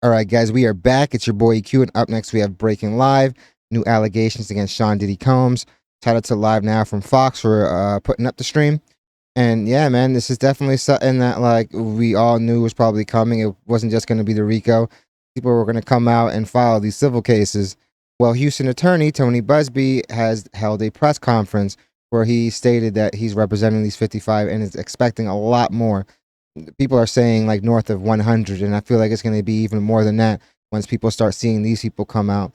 All right, guys, we are back. It's your boy EQ, and up next we have Breaking Live, new allegations against Sean Diddy Combs. Shout out to Live Now from Fox for putting up the stream. And yeah, man, this is definitely something that like we all knew was probably coming. It wasn't just going to be the RICO. People were going to come out and file these civil cases. Well, Houston attorney Tony Busby has held a press conference where he stated that he's representing these 55 and is expecting a lot more. People are saying like north of 100, and I feel like it's going to be even more than that once people start seeing these people come out.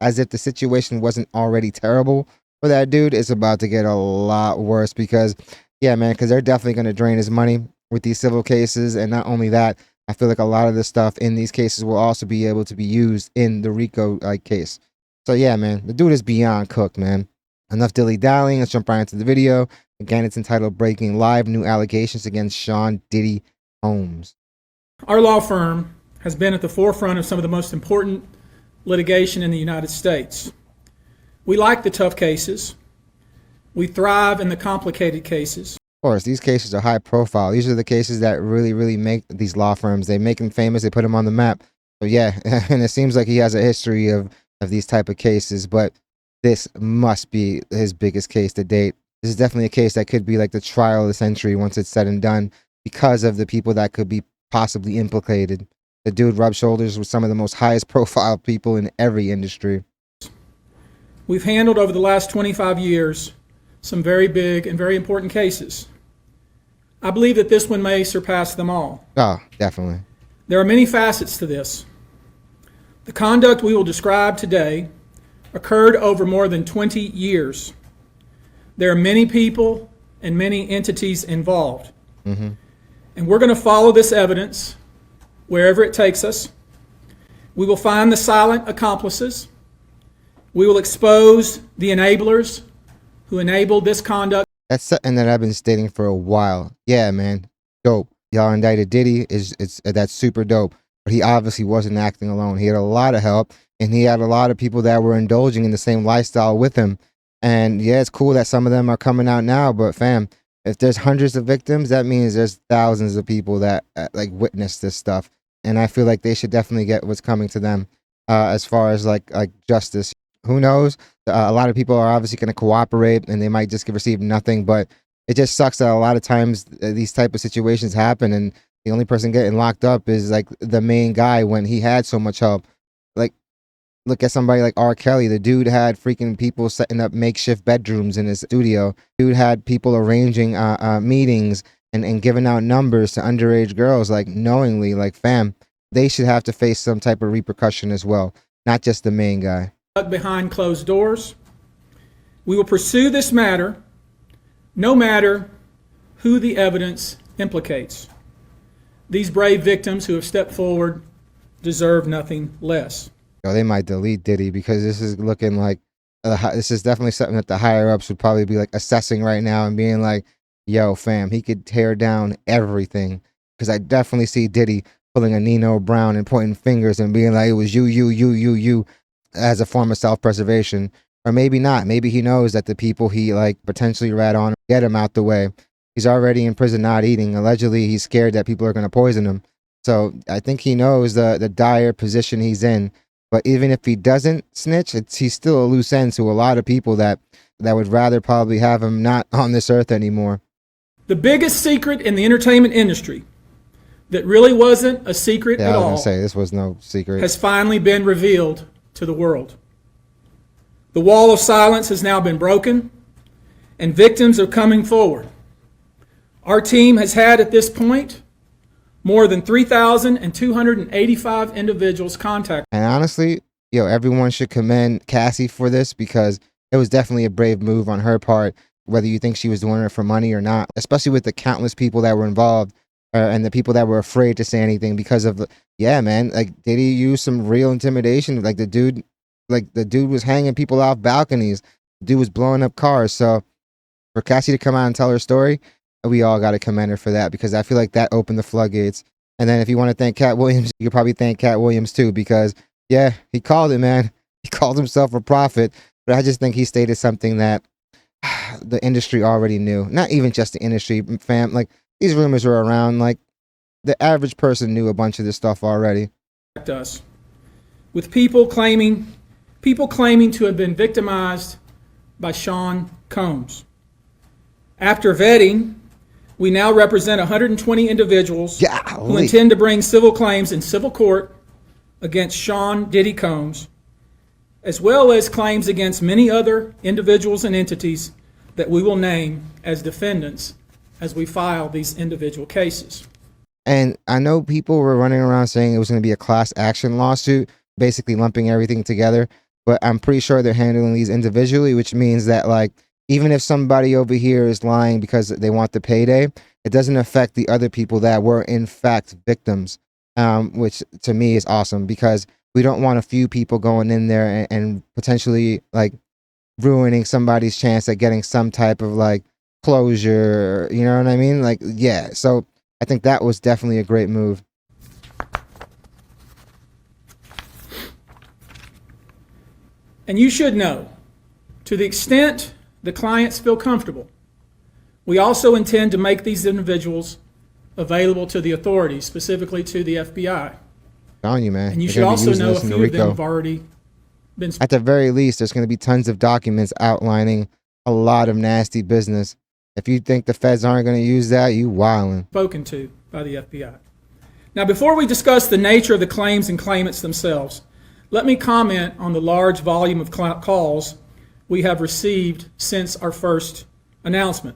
As if the situation wasn't already terrible for that dude, it's about to get a lot worse because, yeah, man, because they're definitely going to drain his money with these civil cases. And not only that, I feel like a lot of the stuff in these cases will also be able to be used in the RICO case. So yeah, man, the dude is beyond cooked, man. Enough dilly-dallying. Let's jump right into the video. Again, it's entitled Breaking Live, New Allegations Against Sean Diddy Combs. Our law firm has been at the forefront of some of the most important litigation in the United States. We like the tough cases. We thrive in the complicated cases. Of course, these cases are high profile. These are the cases that really make these law firms. They make them famous. They put them on the map. So yeah, and it seems like he has a history of these type of cases, but this must be his biggest case to date. This is definitely a case that could be like the trial of the century once it's said and done because of the people that could be possibly implicated. The dude rubs shoulders with some of the most highest profile people in every industry. We've handled over the last 25 years some very big and very important cases. I believe that this one may surpass them all. Oh, definitely. There are many facets to this. The conduct we will describe today occurred over more than 20 years. There are many people and many entities involved. And we're going to follow this evidence wherever it takes us. We will find the silent accomplices. We will expose the enablers who enabled this conduct. That's something that I've been stating for a while. Yeah, man. Dope. Y'all indicted Diddy. That's super dope. But he obviously wasn't acting alone. He had a lot of help, and he had a lot of people that were indulging in the same lifestyle with him. And yeah, it's cool that some of them are coming out now, but fam, if there's hundreds of victims, that means there's thousands of people that like witnessed this stuff. And I feel like they should definitely get what's coming to them as far as like justice. Who knows? A lot of people are obviously going to cooperate and they might just receive nothing, but it just sucks that a lot of times these type of situations happen and the only person getting locked up is like the main guy when he had so much help. Like, look at somebody like R. Kelly. The dude had freaking people setting up makeshift bedrooms in his studio. Dude had people arranging meetings and giving out numbers to underage girls, like knowingly. Like, fam, they should have to face some type of repercussion as well, not just the main guy. Behind closed doors. We will pursue this matter no matter who the evidence implicates. These brave victims who have stepped forward deserve nothing less. They might delete Diddy because this is looking like this is definitely something that the higher ups would probably be like assessing right now and being like, yo, fam, he could tear down everything. Because I definitely see Diddy pulling a Nino Brown and pointing fingers and being like, it was you as a form of self-preservation. Or maybe not. Maybe he knows that the people he like potentially rat on, get him out the way. He's already in prison not eating. Allegedly, he's scared that people are going to poison him. So I think he knows the dire position he's in. But even if he doesn't snitch, he's still a loose end to a lot of people that would rather probably have him not on this earth anymore. The biggest secret in the entertainment industry that really wasn't a secret at all. I was going to say, this was no secret. Has finally been revealed to the world. The wall of silence has now been broken, and victims are coming forward. Our team has had at this point more than 3,285 individuals contact. And honestly, everyone should commend Cassie for this because it was definitely a brave move on her part, whether you think she was doing it for money or not, especially with the countless people that were involved and the people that were afraid to say anything because of yeah, man, like Diddy used some real intimidation. Like the dude was hanging people off balconies. The dude was blowing up cars. So for Cassie to come out and tell her story, we all got to commend her for that because I feel like that opened the floodgates. And then if you want to thank Cat Williams, you could probably thank Cat Williams too because, yeah, he called it, man. He called himself a prophet. But I just think he stated something that the industry already knew. Not even just the industry, fam. Like, these rumors were around. Like, the average person knew a bunch of this stuff already. us with people claiming to have been victimized by Sean Combs. After vetting, we now represent 120 individuals who intend to bring civil claims in civil court against Sean Diddy Combs, as well as claims against many other individuals and entities that we will name as defendants as we file these individual cases. And I know people were running around saying it was going to be a class action lawsuit, basically lumping everything together. But I'm pretty sure they're handling these individually, which means that, like, even if somebody over here is lying because they want the payday, it doesn't affect the other people that were in fact victims, which to me is awesome, because we don't want a few people going in there and potentially like ruining somebody's chance at getting some type of like closure. You know what I mean? Like, yeah. So I think that was definitely a great move. And you should know, to the extent the clients feel comfortable, we also intend to make these individuals available to the authorities, specifically to the FBI. On you, man. And you should also know a few of them have already been. At the very least, there's going to be tons of documents outlining a lot of nasty business. If you think the feds aren't going to use that, you wildin'. Spoken to by the FBI. Now, before we discuss the nature of the claims and claimants themselves, let me comment on the large volume of calls we have received since our first announcement.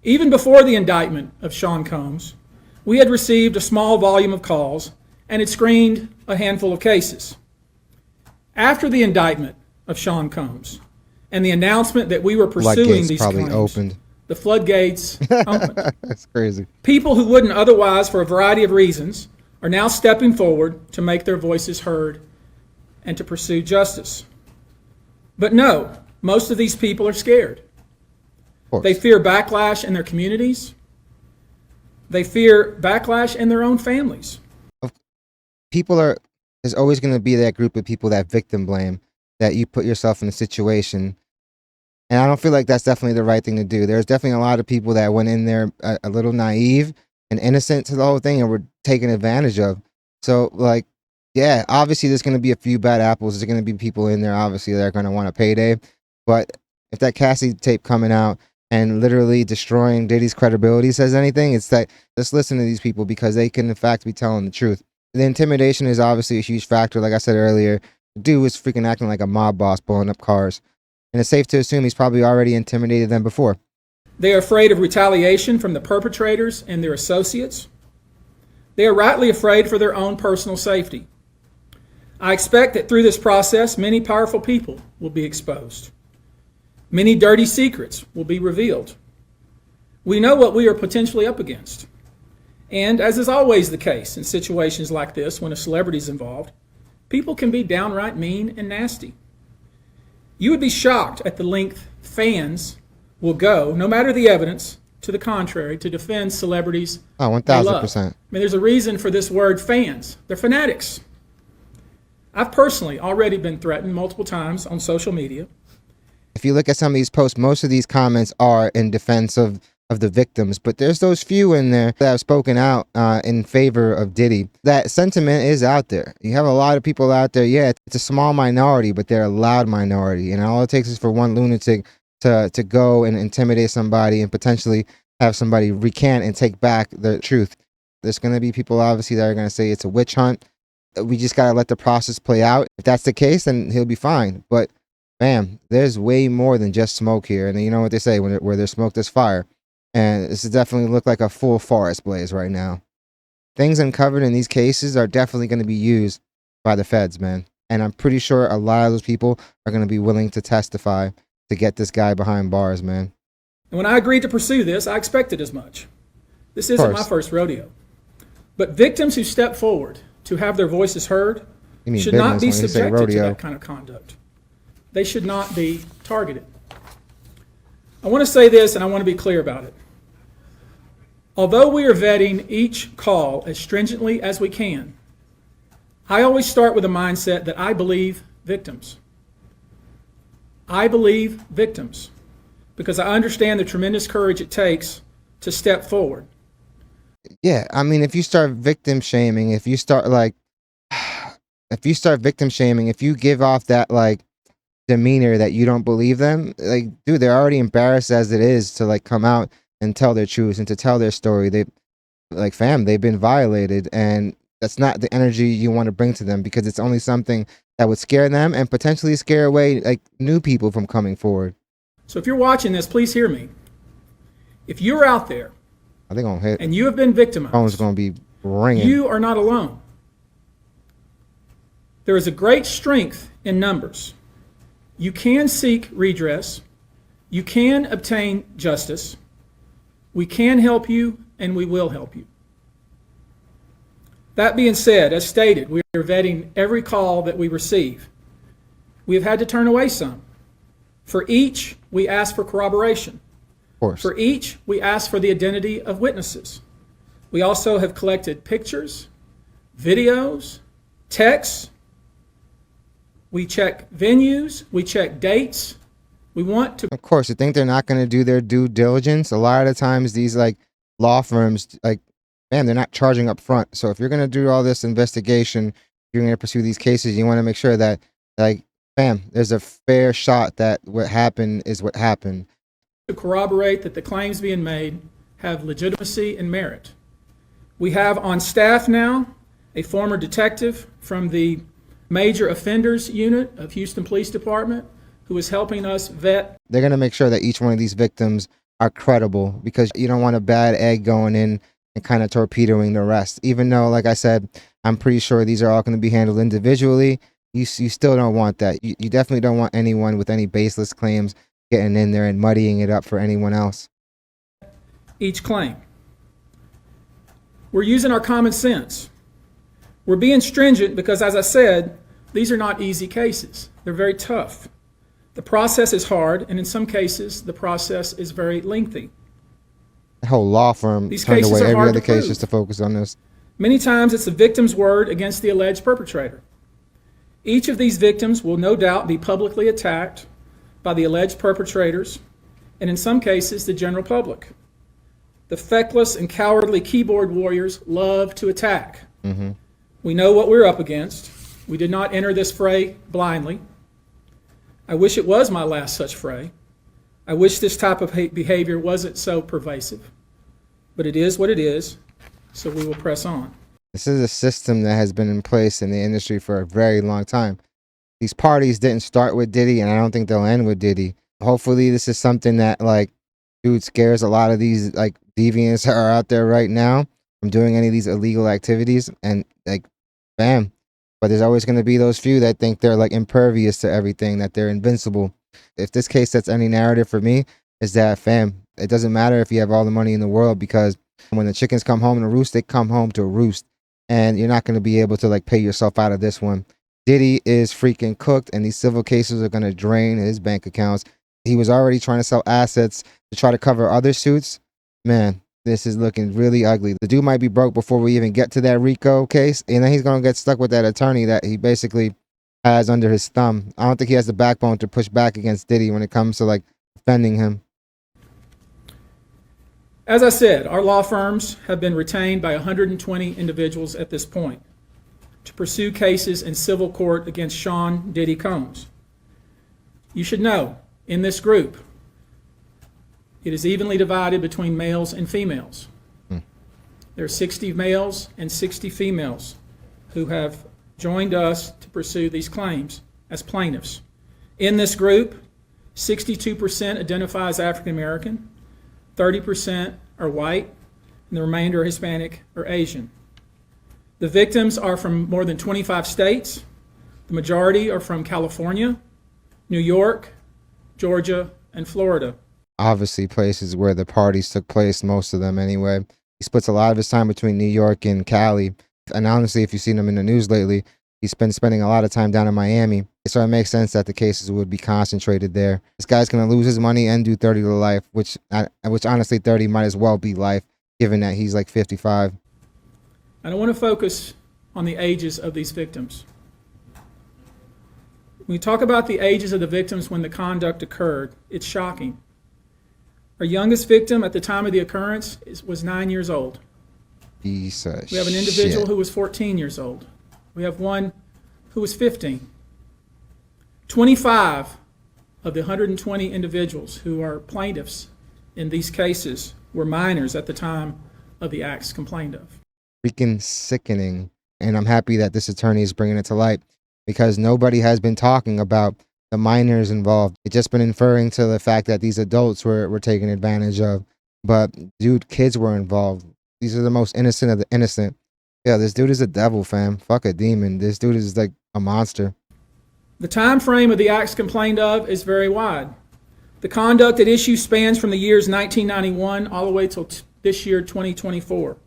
Even before the indictment of Sean Combs, we had received a small volume of calls and had screened a handful of cases. After the indictment of Sean Combs and the announcement that we were pursuing these claims, opened. The floodgates opened. That's crazy. People who wouldn't otherwise, for a variety of reasons, are now stepping forward to make their voices heard and to pursue justice. But no, most of these people are scared. They fear backlash in their communities. They fear backlash in their own families. There's always going to be that group of people that victim blame, that you put yourself in a situation. And I don't feel like that's definitely the right thing to do. There's definitely a lot of people that went in there a little naive and innocent to the whole thing and were taken advantage of. So, like, yeah, obviously there's going to be a few bad apples. There's going to be people in there, obviously, that are going to want a payday. But if that Cassie tape coming out and literally destroying Diddy's credibility says anything, it's that let's listen to these people, because they can, in fact, be telling the truth. The intimidation is obviously a huge factor. Like I said earlier, the dude was freaking acting like a mob boss, blowing up cars. And it's safe to assume he's probably already intimidated them before. They are afraid of retaliation from the perpetrators and their associates. They are rightly afraid for their own personal safety. I expect that through this process, many powerful people will be exposed. Many dirty secrets will be revealed. We know what we are potentially up against. And as is always the case in situations like this, when a celebrity is involved, people can be downright mean and nasty. You would be shocked at the length fans will go, no matter the evidence to the contrary, to defend celebrities. Oh, 1,000%. I mean, there's a reason for this word fans. They're fanatics. I've personally already been threatened multiple times on social media. If you look at some of these posts, most of these comments are in defense of the victims, but there's those few in there that have spoken out in favor of Diddy. That sentiment is out there. You have a lot of people out there. Yeah, it's a small minority, but they're a loud minority, and all it takes is for one lunatic to go and intimidate somebody and potentially have somebody recant and take back the truth. There's going to be people, obviously, that are going to say it's a witch hunt. We just got to let the process play out. If that's the case, then he'll be fine. But, bam, there's way more than just smoke here. And you know what they say, where there's smoke, there's fire. And this definitely look like a full forest blaze right now. Things uncovered in these cases are definitely going to be used by the feds, man. And I'm pretty sure a lot of those people are going to be willing to testify to get this guy behind bars, man. And when I agreed to pursue this, I expected as much. This isn't my first rodeo. But victims who step forward to have their voices heard should not be subjected to that kind of conduct. They should not be targeted. I want to say this, and I want to be clear about it. Although we are vetting each call as stringently as we can, I always start with a mindset that I believe victims. I believe victims because I understand the tremendous courage it takes to step forward. Yeah, I mean, if you start victim shaming, if you start like, if you start victim shaming, if you give off that like demeanor that you don't believe them, like, dude, they're already embarrassed as it is to like come out and tell their truth and to tell their story. They like, fam, they've been violated, and that's not the energy you want to bring to them, because it's only something that would scare them and potentially scare away like new people from coming forward. So if you're watching this, please hear me. If you're out there I think gonna hit. and you have been Phone's victimized, gonna be ringing. you are not alone. There is a great strength in numbers. You can seek redress. You can obtain justice. We can help you, and we will help you. That being said, as stated, we are vetting every call that we receive. We have had to turn away some. For each, we ask for corroboration. Of course. For each, we ask for the identity of witnesses. We also have collected pictures, videos, texts. We check venues. We check dates. We want to. Of course, you think they're not going to do their due diligence. A lot of the times, these like law firms, like, man, they're not charging up front. So if you're going to do all this investigation, you're going to pursue these cases, you want to make sure that, like, bam, there's a fair shot that what happened is what happened. To corroborate that the claims being made have legitimacy and merit. We have on staff now a former detective from the Major Offenders Unit of Houston Police Department who is helping us vet. They're going to make sure that each one of these victims are credible, because you don't want a bad egg going in and kind of torpedoing the rest. Even though, like I said, I'm pretty sure these are all going to be handled individually, you still don't want that. You definitely don't want anyone with any baseless claims getting in there and muddying it up for anyone else. Each claim. We're using our common sense. We're being stringent because, as I said, these are not easy cases. They're very tough. The process is hard, and in some cases, the process is very lengthy. The whole law firm These turned cases away are every hard other to case prove. just to focus on this. Many times, it's the victim's word against the alleged perpetrator. Each of these victims will no doubt be publicly attacked by the alleged perpetrators, and in some cases, the general public. The feckless and cowardly keyboard warriors love to attack. Mm-hmm. We know what we're up against. We did not enter this fray blindly. I wish it was my last such fray. I wish this type of behavior wasn't so pervasive. But it is what it is, so we will press on. This is a system that has been in place in the industry for a very long time. These parties didn't start with Diddy, and I don't think they'll end with Diddy. Hopefully this is something that, like, dude, scares a lot of these, like, deviants that are out there right now from doing any of these illegal activities, and, like, bam. But there's always going to be those few that think they're, like, impervious to everything, that they're invincible. If this case sets any narrative for me, is that, fam, it doesn't matter if you have all the money in the world, because when the chickens come home to roost, they come home to roost. And you're not going to be able to, like, pay yourself out of this one. Diddy is freaking cooked, and these civil cases are going to drain his bank accounts. He was already trying to sell assets to try to cover other suits. Man, this is looking really ugly. The dude might be broke before we even get to that RICO case, and then he's going to get stuck with that attorney that he basically has under his thumb. I don't think he has the backbone to push back against Diddy when it comes to, like, defending him. As I said, our law firms have been retained by 120 individuals at this point to pursue cases in civil court against Sean Diddy Combs. You should know, in this group, it is evenly divided between males and females. There are 60 males and 60 females who have joined us to pursue these claims as plaintiffs. In this group, 62% identify as African American, 30% are white, and the remainder are Hispanic or Asian. The victims are from more than 25 states. The majority are from California, New York, Georgia, and Florida. Obviously places where the parties took place, most of them anyway. He splits a lot of his time between New York and Cali. And honestly, if you've seen him in the news lately, he's been spending a lot of time down in Miami. So it makes sense that the cases would be concentrated there. This guy's going to lose his money and do 30 to life, which honestly 30 might as well be life, given that he's like 55. I don't want to focus on the ages of these victims. When we talk about the ages of the victims when the conduct occurred, it's shocking. Our youngest victim at the time of the occurrence was 9 years old. Piece of We have an individual shit. who was 14 years old. We have one who was 15. 25 of the 120 individuals who are plaintiffs in these cases were minors at the time of the acts complained of. Freaking sickening. And I'm happy that this attorney is bringing it to light, because nobody has been talking about the minors involved. It's just been inferring to the fact that these adults were taken advantage of. But dude, kids were involved. These are the most innocent of the innocent. Yeah, this dude is a devil, fam. Fuck a demon. This dude is like a monster. The time frame of the acts complained of is very wide. The conduct at issue spans from the years 1991 all the way till this year, 2024.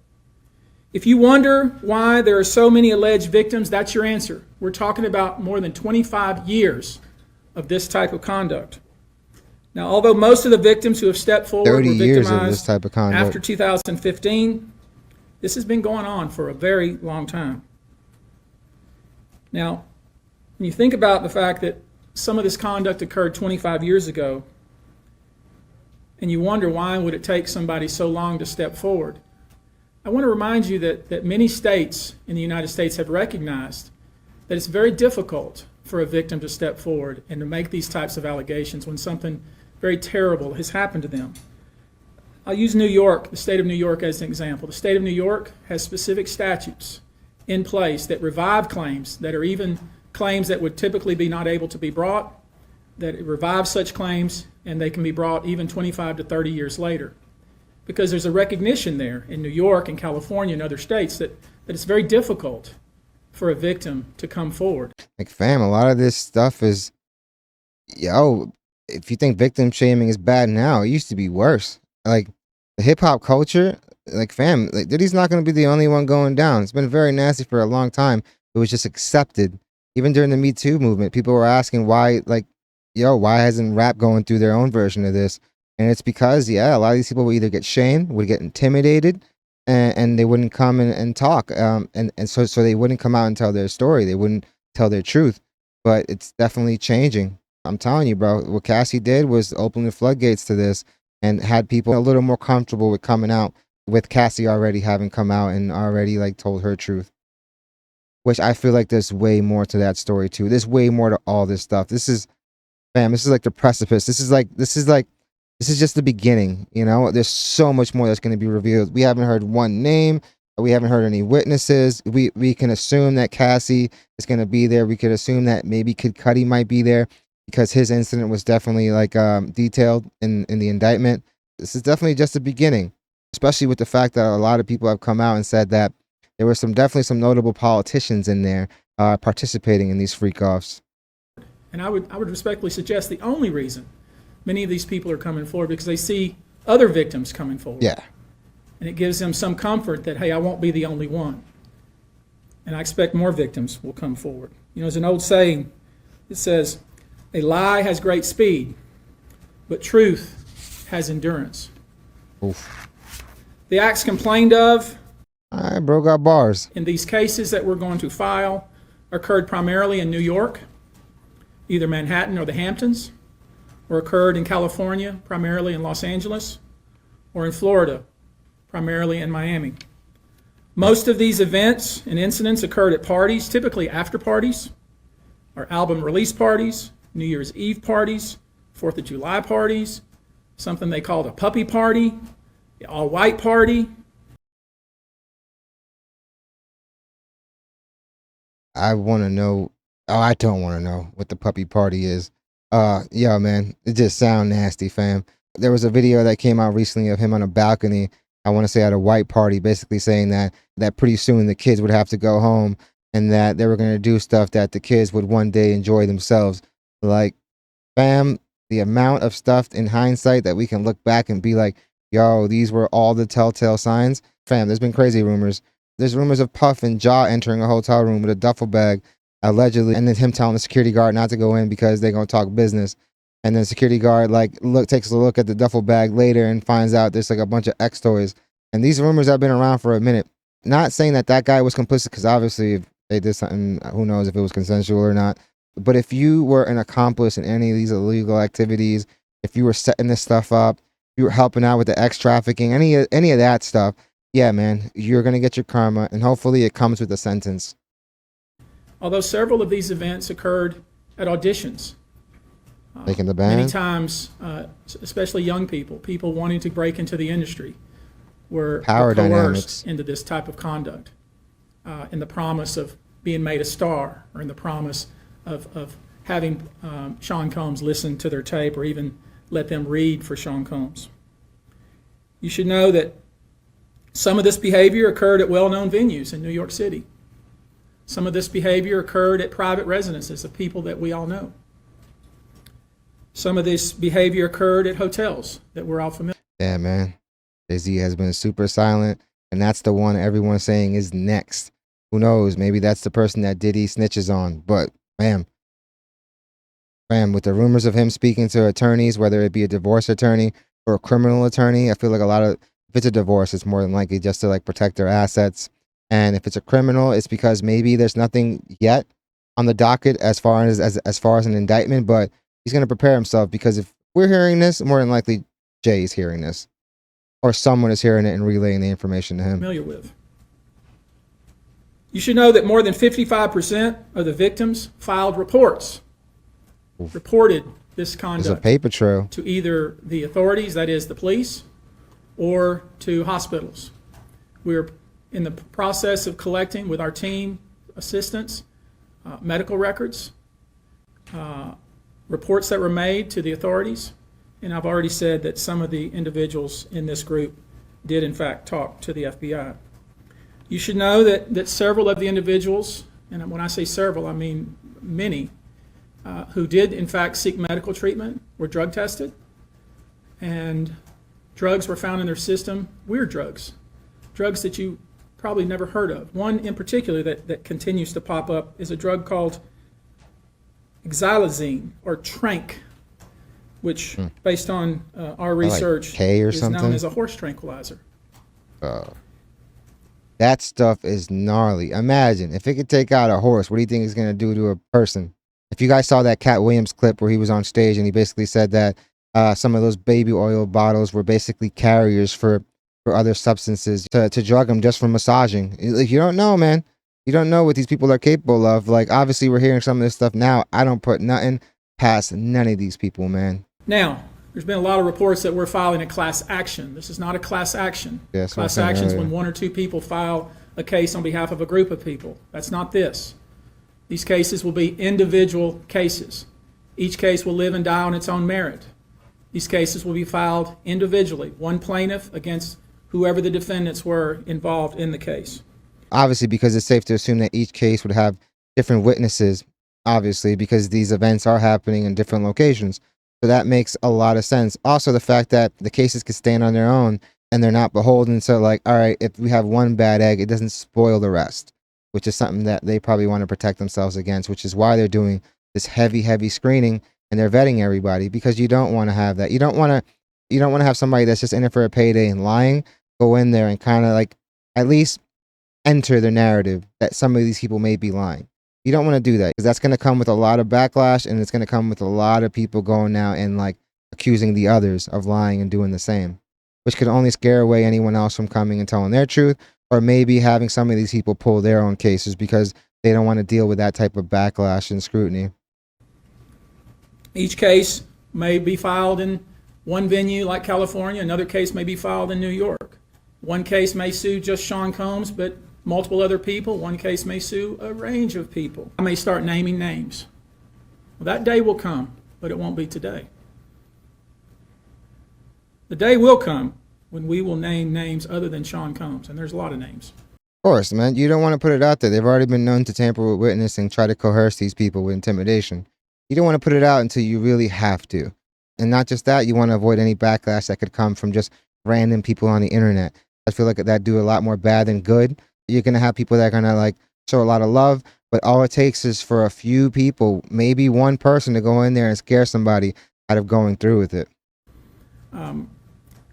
If you wonder why there are so many alleged victims, that's your answer. We're talking about more than 25 years of this type of conduct. Now, although most of the victims who have stepped forward were 30 years of victimized this type of conduct after 2015, this has been going on for a very long time. Now, when you think about the fact that some of this conduct occurred 25 years ago, and you wonder why would it take somebody so long to step forward, I want to remind you that many states in the United States have recognized that it's very difficult for a victim to step forward and to make these types of allegations when something very terrible has happened to them. I'll use New York, the state of New York, as an example. The state of New York has specific statutes in place that revive claims that are even claims that would typically be not able to be brought, that it revives such claims, and they can be brought even 25 to 30 years later. Because there's a recognition there in New York and California and other states that it's very difficult for a victim to come forward. Like, fam, a lot of this stuff is, yo, if you think victim shaming is bad now, it used to be worse. Like, the hip-hop culture, like, fam, like, Diddy's not going to be the only one going down. It's been very nasty for a long time. It was just accepted. Even during the Me Too movement, people were asking why, like, yo, why hasn't rap going through their own version of this? And it's because, yeah, a lot of these people would either get shamed, would get intimidated, and they wouldn't come and talk. And so they wouldn't come out and tell their story. They wouldn't tell their truth. But it's definitely changing. I'm telling you, bro, what Cassie did was open the floodgates to this and had people a little more comfortable with coming out, with Cassie already having come out and already, like, told her truth. Which I feel like there's way more to that story, too. There's way more to all this stuff. This is, fam, this is like the precipice. This is just the beginning, you know? There's so much more that's going to be revealed. We haven't heard one name. We haven't heard any witnesses. We can assume that Cassie is going to be there. We could assume that maybe Kid Cudi might be there because his incident was definitely, like, detailed in the indictment. This is definitely just the beginning, especially with the fact that a lot of people have come out and said that there were definitely some notable politicians in there participating in these freak-offs. And I would respectfully suggest the only reason many of these people are coming forward because they see other victims coming forward. Yeah. And it gives them some comfort that, hey, I won't be the only one. And I expect more victims will come forward. You know, there's an old saying that says, a lie has great speed, but truth has endurance. Oof. The acts complained of All right, bro, got bars. in these cases that we're going to file occurred primarily in New York, either Manhattan or the Hamptons, or occurred in California, primarily in Los Angeles, or in Florida, primarily in Miami. Most of these events and incidents occurred at parties, typically after parties, or album release parties, New Year's Eve parties, 4th of July parties, something they called a puppy party, the all-white party. I want to know. Oh, I don't want to know what the puppy party is. Yeah, man, it just sound nasty, fam. There was a video that came out recently of him on a balcony, I want to say at a white party, basically saying that pretty soon the kids would have to go home and that they were going to do stuff that the kids would one day enjoy themselves. Like, fam, the amount of stuff in hindsight that we can look back and be like, yo, these were all the telltale signs. Fam, there's been crazy rumors. There's rumors of Puff and Jaw entering a hotel room with a duffel bag, allegedly, and then him telling the security guard not to go in because they're going to talk business. And then the security guard, like, takes a look at the duffel bag later and finds out there's, like, a bunch of X toys. And these rumors have been around for a minute. Not saying that that guy was complicit, because obviously if they did something, who knows if it was consensual or not. But if you were an accomplice in any of these illegal activities, if you were setting this stuff up, you were helping out with the X trafficking, any of that stuff, yeah, man, you're going to get your karma, and hopefully it comes with a sentence. although several of these events occurred at auditions. Making the band? Many times, especially young people wanting to break into the industry, were Power coerced dynamics. into this type of conduct in the promise of being made a star, or in the promise of having Sean Combs listen to their tape, or even let them read for Sean Combs. You should know that some of this behavior occurred at well-known venues in New York City. Some of this behavior occurred at private residences of people that we all know. Some of this behavior occurred at hotels that we're all familiar with. Yeah, man. Jay-Z has been super silent, and that's the one everyone's saying is next. Who knows? Maybe that's the person that Diddy snitches on. But, bam, with the rumors of him speaking to attorneys, whether it be a divorce attorney or a criminal attorney, I feel like if it's a divorce, it's more than likely just to like protect their assets. And if it's a criminal, it's because maybe there's nothing yet on the docket as far as an indictment, but he's going to prepare himself, because if we're hearing this, more than likely Jay is hearing this, or someone is hearing it and relaying the information to him. Familiar with. You should know that more than 55% of the victims filed reported this There's a conduct paper trail. to either the authorities, that is the police, or to hospitals. We're in the process of collecting with our team assistants medical records, reports that were made to the authorities, and I've already said that some of the individuals in this group did in fact talk to the FBI. You should know that several of the individuals, and when I say several, I mean many, who did in fact seek medical treatment were drug tested, and drugs were found in their system, weird drugs that you probably never heard of. One in particular that continues to pop up is a drug called xylazine, or trank, which based on our research like K or is something? known as a horse tranquilizer. That stuff is gnarly. Imagine if it could take out a horse, what do you think it's going to do to a person? If you guys saw that Cat Williams clip where he was on stage and he basically said that some of those baby oil bottles were basically carriers for other substances to drug him just from massaging. Like, you don't know, man. You don't know what these people are capable of. Like, obviously we're hearing some of this stuff now. I don't put nothing past none of these people, man. Now, there's been a lot of reports that we're filing a class action. This is not a class action. Yes, class I was saying action is earlier. when one or two people file a case on behalf of a group of people. That's not this. These cases will be individual cases. Each case will live and die on its own merit. These cases will be filed individually, one plaintiff against whoever the defendants were involved in the case. Obviously, because it's safe to assume that each case would have different witnesses, obviously, because these events are happening in different locations. So that makes a lot of sense. Also, the fact that the cases can stand on their own and they're not beholden to, like, all right, if we have one bad egg, it doesn't spoil the rest, which is something that they probably want to protect themselves against, which is why they're doing this heavy screening and they're vetting everybody, because you don't want to have that. You don't want to have somebody that's just in it for a payday and lying go in there and kind of like at least enter the narrative that some of these people may be lying. You don't want to do that, because that's going to come with a lot of backlash, and it's going to come with a lot of people going now and like accusing the others of lying and doing the same, which could only scare away anyone else from coming and telling their truth, or maybe having some of these people pull their own cases because they don't want to deal with that type of backlash and scrutiny. Each case may be filed in one venue like California, another case may be filed in New York. One case may sue just Sean Combs, but multiple other people. One case may sue a range of people. I may start naming names. Well, that day will come, but it won't be today. The day will come when we will name names other than Sean Combs, and there's a lot of names. Of course, man. You don't want to put it out there. They've already been known to tamper with witness and try to coerce these people with intimidation. You don't want to put it out until you really have to. And not just that, you want to avoid any backlash that could come from just random people on the internet. I feel like that do a lot more bad than good. You're going to have people that are going to like show a lot of love, but all it takes is for a few people, maybe one person, to go in there and scare somebody out of going through with it.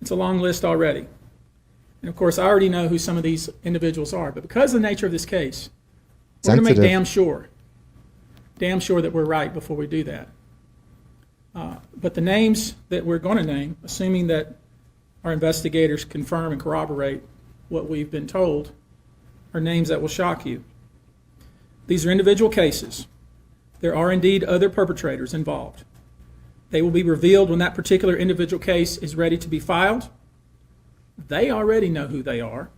It's a long list already. And of course, I already know who some of these individuals are, but because of the nature of this case, we're going to make damn sure that we're right before we do that. But the names that we're going to name, assuming that our investigators confirm and corroborate what we've been told, are names that will shock you. These are individual cases. There are indeed other perpetrators involved. They will be revealed when that particular individual case is ready to be filed. They already know who they are.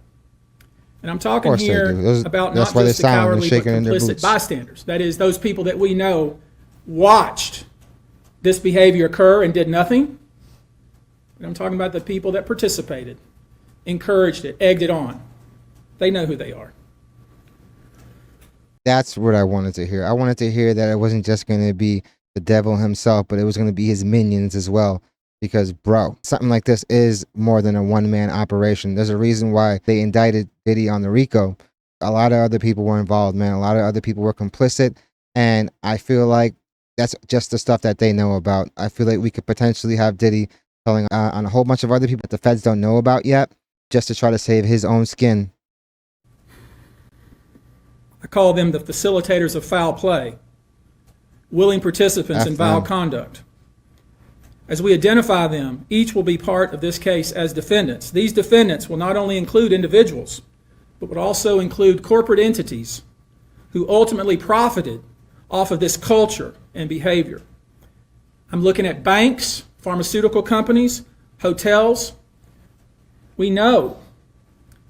And I'm talking here about not just the cowardly but complicit bystanders. That is, those people that we know watched this behavior occur and did nothing. And I'm talking about the people that participated, encouraged it, egged it on. They know who they are. That's what I wanted to hear. I wanted to hear that it wasn't just going to be the devil himself, but it was going to be his minions as well. Because, bro, something like this is more than a one-man operation. There's a reason why they indicted Diddy on the RICO. A lot of other people were involved, man. A lot of other people were complicit. And I feel like that's just the stuff that they know about. I feel like we could potentially have Diddy telling on a whole bunch of other people that the feds don't know about yet, just to try to save his own skin. I call them the facilitators of foul play, willing participants in vile conduct. As we identify them, each will be part of this case as defendants. These defendants will not only include individuals, but would also include corporate entities who ultimately profited off of this culture and behavior. I'm looking at banks, pharmaceutical companies, hotels. We know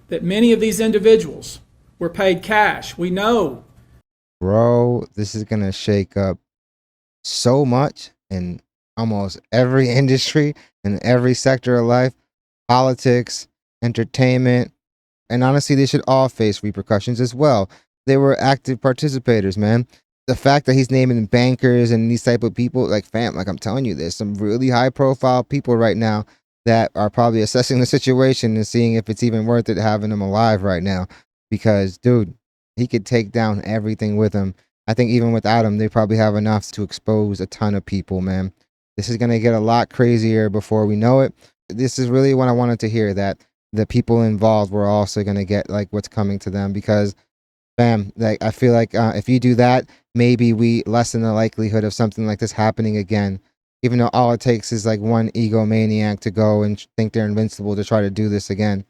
that many of these individuals were paid cash. We know. Bro, this is going to shake up so much in almost every industry and every sector of life, politics, entertainment, and honestly, they should all face repercussions as well. They were active participators, man. The fact that he's naming bankers and these type of people, like, fam, like I'm telling you, there's some really high profile people right now that are probably assessing the situation and seeing if it's even worth it having him alive right now. Because, dude, he could take down everything with him. I think even without him, they probably have enough to expose a ton of people, man. This is going to get a lot crazier before we know it. This is really what I wanted to hear, that the people involved were also going to get like what's coming to them, because, bam, like I feel like if you do that, maybe we lessen the likelihood of something like this happening again. Even though all it takes is like one egomaniac to go and think they're invincible to try to do this again.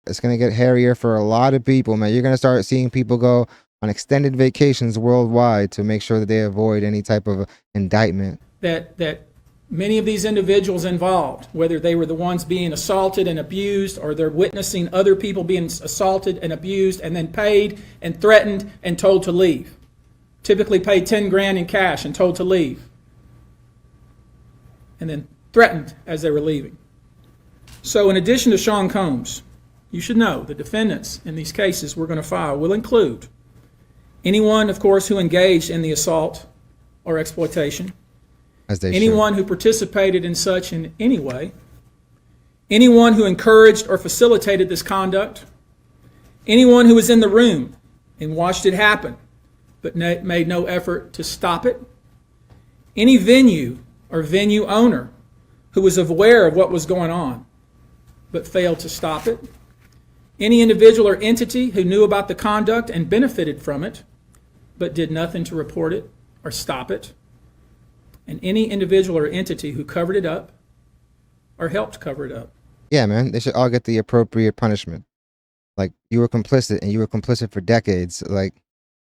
It's going to get hairier for a lot of people, man. You're going to start seeing people go on extended vacations worldwide to make sure that they avoid any type of indictment. That many of these individuals involved, whether they were the ones being assaulted and abused, or they're witnessing other people being assaulted and abused and then paid and threatened and told to leave. Typically paid 10 grand in cash and told to leave. And then threatened as they were leaving. So in addition to Sean Combs, you should know the defendants in these cases we're going to file will include anyone, of course, who engaged in the assault or exploitation, anyone who participated in such in any way, anyone who encouraged or facilitated this conduct, anyone who was in the room and watched it happen but made no effort to stop it, any venue or venue owner who was aware of what was going on but failed to stop it, any individual or entity who knew about the conduct and benefited from it but did nothing to report it or stop it, and any individual or entity who covered it up or helped cover it up. Yeah, man, they should all get the appropriate punishment. Like, you were complicit, and you were complicit for decades. Like,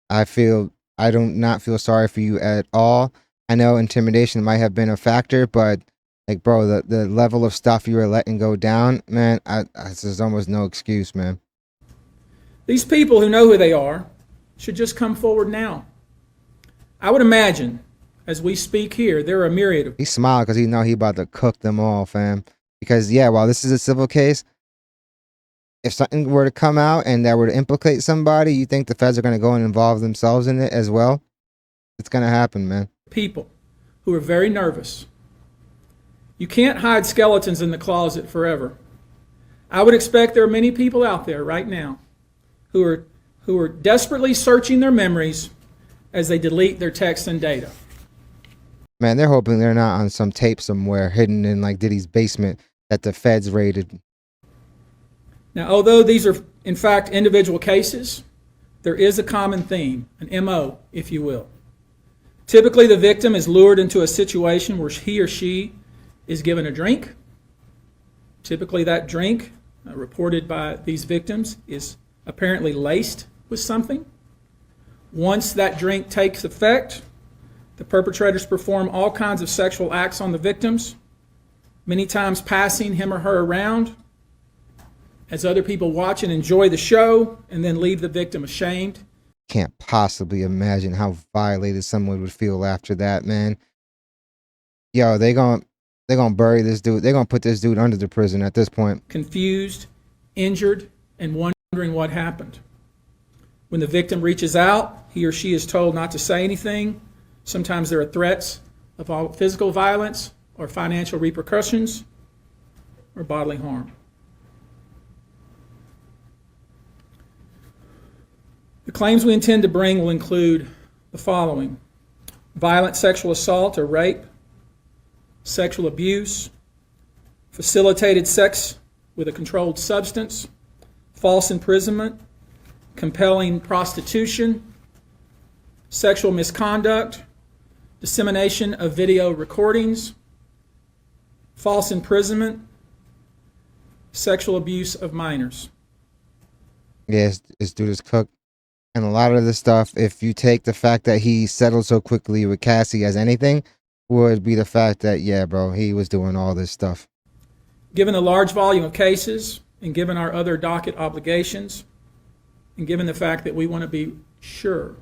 I do not feel sorry for you at all. I know intimidation might have been a factor, but like, bro, the level of stuff you were letting go down, man, there's almost no excuse, man. These people who know who they are should just come forward now. I would imagine, as we speak here, there are a myriad of... He smiled because he know he about to cook them all, fam. Because, yeah, while this is a civil case, if something were to come out and that were to implicate somebody, you think the feds are going to go and involve themselves in it as well? It's going to happen, man. People who are very nervous. You can't hide skeletons in the closet forever. I would expect there are many people out there right now who are desperately searching their memories as they delete their texts and data. Man, they're hoping they're not on some tape somewhere hidden in like Diddy's basement that the feds raided. Now, although these are in fact individual cases, there is a common theme, an MO, if you will. Typically, the victim is lured into a situation where he or she is given a drink. Typically, that drink, reported by these victims, is apparently laced with something. Once that drink takes effect, the perpetrators perform all kinds of sexual acts on the victims, many times passing him or her around as other people watch and enjoy the show and then leave the victim ashamed. Can't possibly imagine how violated someone would feel after that, man. Yo, they're gonna bury this dude. They're gonna put this dude under the prison at this point. Confused, injured, and wondering what happened. When the victim reaches out, he or she is told not to say anything. Sometimes there are threats of physical violence or financial repercussions or bodily harm. The claims we intend to bring will include the following: violent sexual assault or rape, sexual abuse, facilitated sex with a controlled substance, false imprisonment, compelling prostitution, sexual misconduct, dissemination of video recordings, false imprisonment, sexual abuse of minors. Yes, this dude is cooked. And a lot of the stuff, if you take the fact that he settled so quickly with Cassie as anything, would be the fact that, yeah, bro, he was doing all this stuff. Given the large volume of cases, and given our other docket obligations, and given the fact that we want to be sure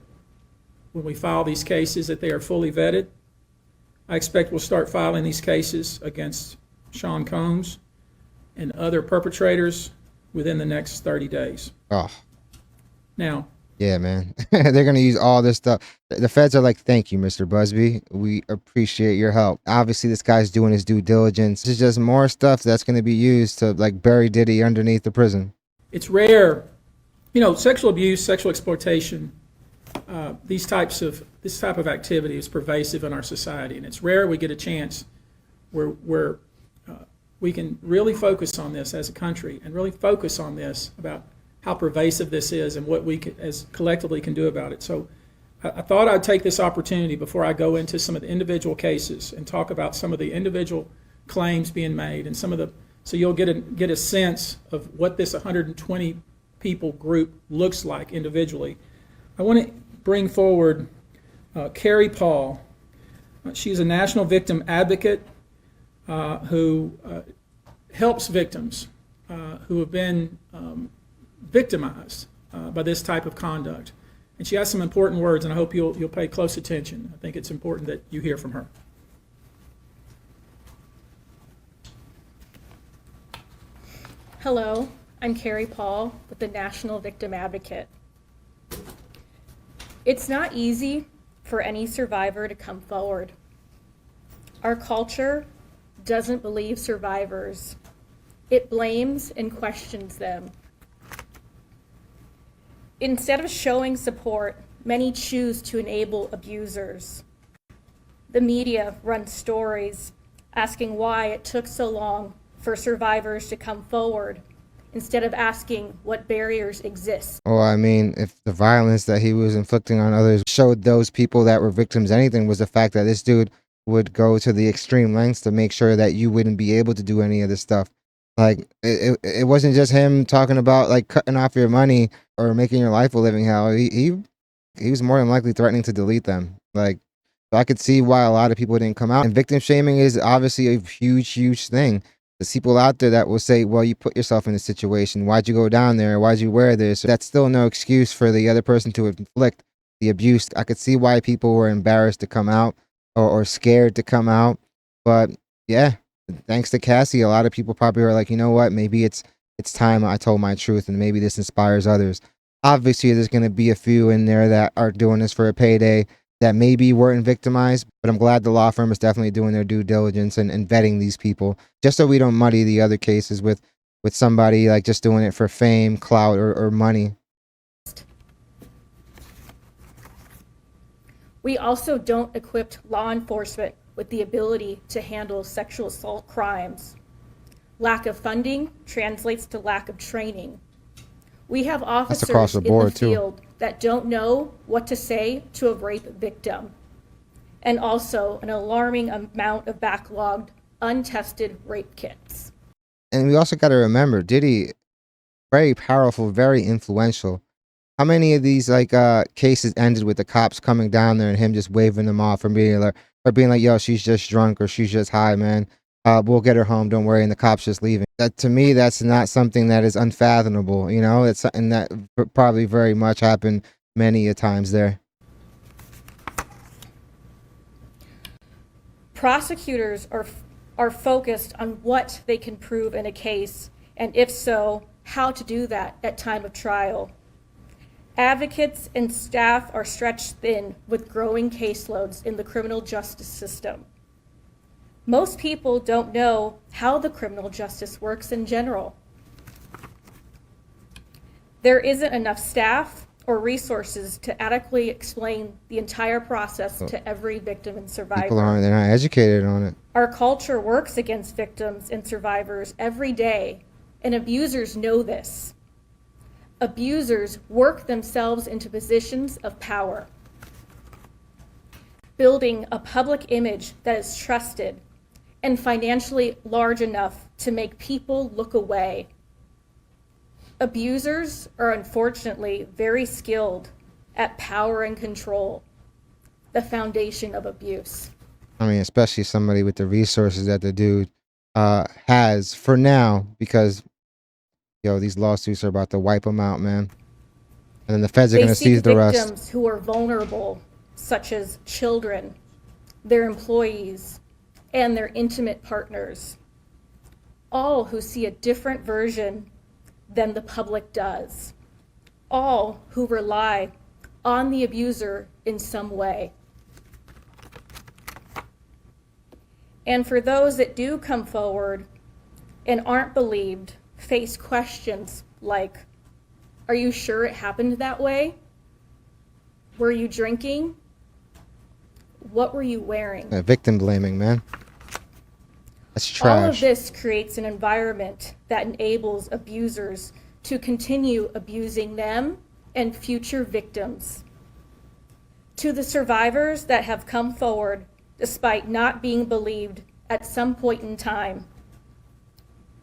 when we file these cases that they are fully vetted, I expect we'll start filing these cases against Sean Combs and other perpetrators within the next 30 days. Oh. Now, yeah, man. They're going to use all this stuff. The feds are like, thank you, Mr. Busby. We appreciate your help. Obviously, this guy's doing his due diligence. This is just more stuff that's going to be used to like bury Diddy underneath the prison. It's rare, sexual abuse, sexual exploitation, this type of activity is pervasive in our society, and it's rare we get a chance where we can really focus on this as a country and really focus on this about how pervasive this is and what we as collectively can do about it. So I thought I'd take this opportunity before I go into some of the individual cases and talk about some of the individual claims being made and so you'll get a sense of what this 120 people group looks like individually. I want to bring forward Carrie Paul. She's a national victim advocate who helps victims who have been victimized by this type of conduct. And she has some important words, and I hope you'll pay close attention. I think it's important that you hear from her. Hello, I'm Carrie Paul with the National Victim Advocate. It's not easy for any survivor to come forward. Our culture doesn't believe survivors. It blames and questions them. Instead of showing support, many choose to enable abusers. The media runs stories asking why it took so long for survivors to come forward instead of asking what barriers exist. Well, I mean, if the violence that he was inflicting on others showed those people that were victims anything, was the fact that this dude would go to the extreme lengths to make sure that you wouldn't be able to do any of this stuff. Like, it wasn't just him talking about like cutting off your money or making your life a living hell. He was more than likely threatening to delete them. Like, so I could see why a lot of people didn't come out. And victim shaming is obviously a huge thing. There's people out there that will say, well, you put yourself in this situation. Why'd you go down there? Why'd you wear this? That's still no excuse for the other person to inflict the abuse. I could see why people were embarrassed to come out or scared to come out. But yeah, thanks to Cassie, a lot of people probably are like, you know what? Maybe it's time I told my truth, and maybe this inspires others. Obviously, there's going to be a few in there that are doing this for a payday that maybe weren't victimized, but I'm glad the law firm is definitely doing their due diligence and vetting these people, just so we don't muddy the other cases with somebody like just doing it for fame, clout, or money. We also don't equip law enforcement with the ability to handle sexual assault crimes. Lack of funding translates to lack of training. We have officers in the field that don't know what to say to a rape victim, and also an alarming amount of backlogged, untested rape kits. And we also got to remember, Diddy, very powerful, very influential. How many of these like cases ended with the cops coming down there and him just waving them off and being like, yo, she's just drunk or she's just high, man. We'll get her home, don't worry, and the cops just leaving. That to me, that's not something that is unfathomable. You know, it's something that probably very much happened many a times there. Prosecutors are focused on what they can prove in a case, and if so, how to do that at time of trial. Advocates and staff are stretched thin with growing caseloads in the criminal justice system. Most people don't know how the criminal justice works in general. There isn't enough staff or resources to adequately explain the entire process to every victim and survivor. They're not educated on it. Our culture works against victims and survivors every day, and abusers know this. Abusers work themselves into positions of power, building a public image that is trusted and financially large enough to make people look away. Abusers are unfortunately very skilled at power and control, the foundation of abuse. I mean, especially somebody with the resources that the dude has for now, because these lawsuits are about to wipe them out, man. And then the feds are going to seize the rest. Victims who are vulnerable, such as children, their employees, and their intimate partners, all who see a different version than the public does, all who rely on the abuser in some way. And for those that do come forward and aren't believed, face questions like, are you sure it happened that way? Were you drinking? What were you wearing? Victim blaming, man. That's trash. All of this creates an environment that enables abusers to continue abusing them and future victims. To the survivors that have come forward despite not being believed at some point in time,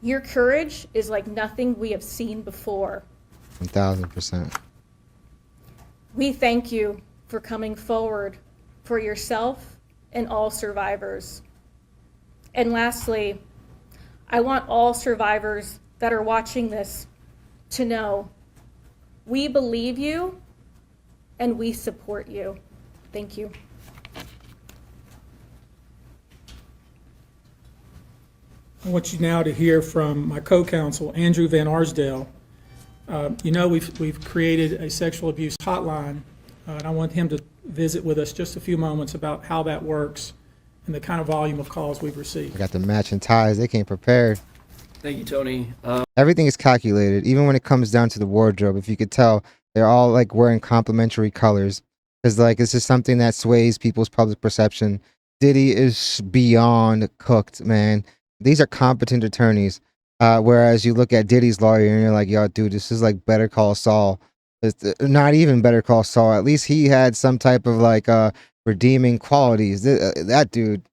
your courage is like nothing we have seen before. 1000%. We thank you for coming forward for yourself and all survivors. And lastly, I want all survivors that are watching this to know we believe you and we support you. Thank you. I want you now to hear from my co-counsel, Andrew Van Arsdale. We've created a sexual abuse hotline, and I want him to visit with us just a few moments about how that works and the kind of volume of calls we've received. I got the matching ties. They came prepared. Thank you, Tony. Everything is calculated, even when it comes down to the wardrobe. If you could tell, they're all like wearing complementary colors. Because this is something that sways people's public perception. Diddy is beyond cooked, man. These are competent attorneys. Whereas you look at Diddy's lawyer and you're like, yo, dude, this is like Better Call Saul. It's not even Better Call Saul. At least he had some type of redeeming qualities. That dude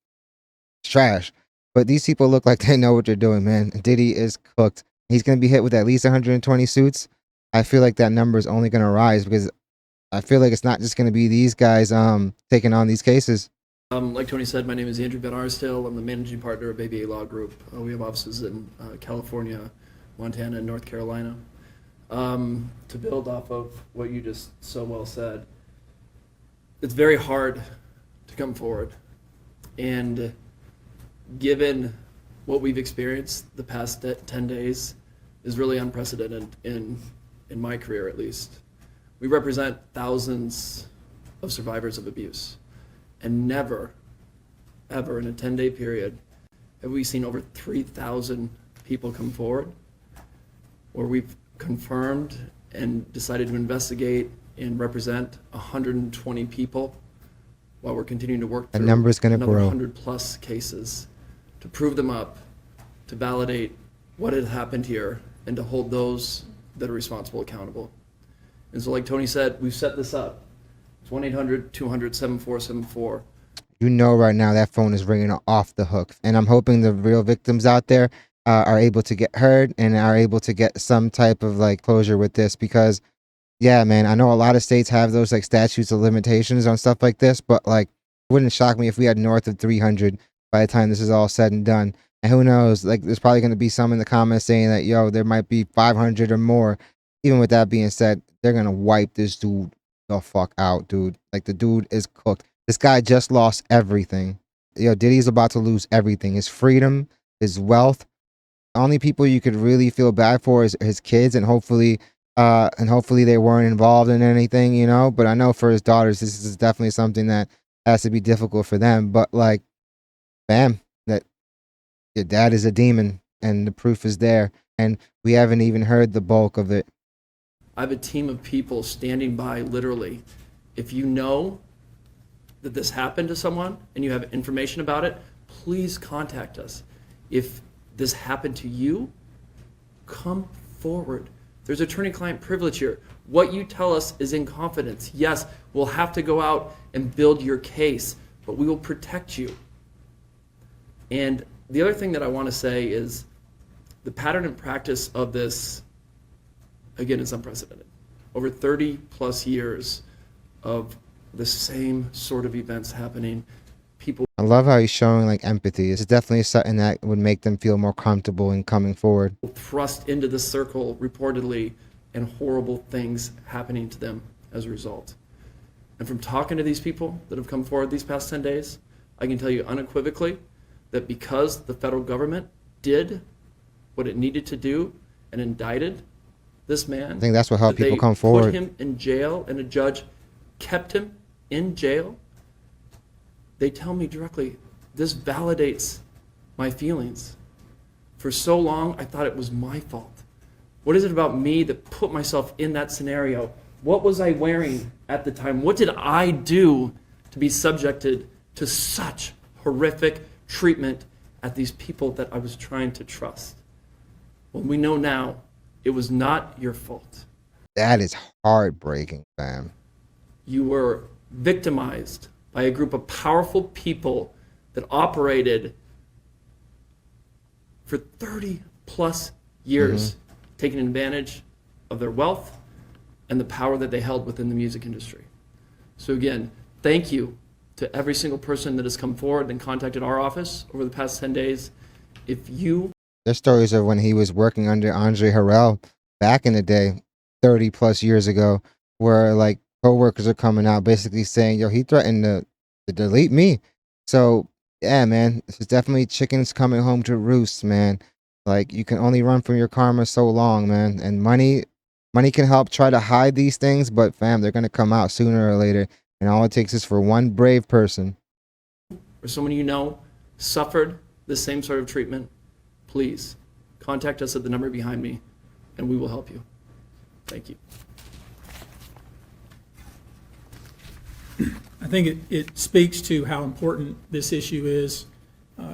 is trash. But these people look like they know what they're doing, man. Diddy is cooked. He's going to be hit with at least 120 suits. I feel like that number is only going to rise because I feel like it's not just going to be these guys taking on these cases. Like Tony said, my name is Andrew Van Arsdale. I'm the managing partner of ABA Law Group. We have offices in California, Montana, and North Carolina. To build off of what you just so well said, it's very hard to come forward. And given what we've experienced the past 10 days is really unprecedented in my career, at least. We represent thousands of survivors of abuse. And never, ever in a 10-day period have we seen over 3,000 people come forward where we've confirmed and decided to investigate and represent 120 people while we're continuing to work through that number is going to grow. 100 plus cases to prove them up, to validate what had happened here, and to hold those that are responsible accountable. And so like Tony said, we've set this up. It's 1-800-200-7474. You know right now that phone is ringing off the hook. And I'm hoping the real victims out there are able to get heard and are able to get some type of closure with this, because Yeah, man, I know a lot of states have those like statutes of limitations on stuff like this, but like it wouldn't shock me if we had north of 300 by the time this is all said and done. And who knows, like there's probably going to be some in the comments saying that, yo, there might be 500 or more. Even with that being said, they're going to wipe this dude the fuck out, dude. Like the dude is cooked. This guy just lost everything. Yo, Diddy's about to lose everything. His freedom, his wealth. The only people you could really feel bad for is his kids, and hopefully they weren't involved in anything, you know. But I know for his daughters, this is definitely something that has to be difficult for them. But like, bam, that your dad is a demon, and the proof is there, and we haven't even heard the bulk of it. I have a team of people standing by literally. If you know that this happened to someone and you have information about it, please contact us. If this happened to you, come forward. There's attorney-client privilege here. What you tell us is in confidence. Yes, we'll have to go out and build your case, but we will protect you. And the other thing that I want to say is the pattern and practice of this, again, is unprecedented. Over 30 plus years of the same sort of events happening, people I love how he's showing like empathy. It's definitely something that would make them feel more comfortable in coming forward. thrust into the circle reportedly, and horrible things happening to them as a result. And from talking to these people that have come forward these past 10 days, I can tell you unequivocally that because the federal government did what it needed to do and indicted this man, I think that's what helped that people they come forward. put him in jail and a judge kept him in jail, they tell me directly, this validates my feelings. For so long, I thought it was my fault. What is it about me that put myself in that scenario? What was I wearing at the time? What did I do to be subjected to such horrific treatment at these people that I was trying to trust? Well, we know now it was not your fault. That is heartbreaking, fam. You were victimized by a group of powerful people that operated for 30 plus years, taking advantage of their wealth and the power that they held within the music industry. So again, thank you to every single person that has come forward and contacted our office over the past 10 days. If you... There's stories of when he was working under Andre Harrell back in the day, 30 plus years ago, where like coworkers are coming out basically saying, yo, he threatened to delete me. So yeah, man, this is definitely chickens coming home to roost, man. Like you can only run from your karma so long, man. And money can help try to hide these things, but fam, they're gonna come out sooner or later. And all it takes is for one brave person or someone you know suffered the same sort of treatment, please contact us at the number behind me and we will help you. Thank you. I think it speaks to how important this issue is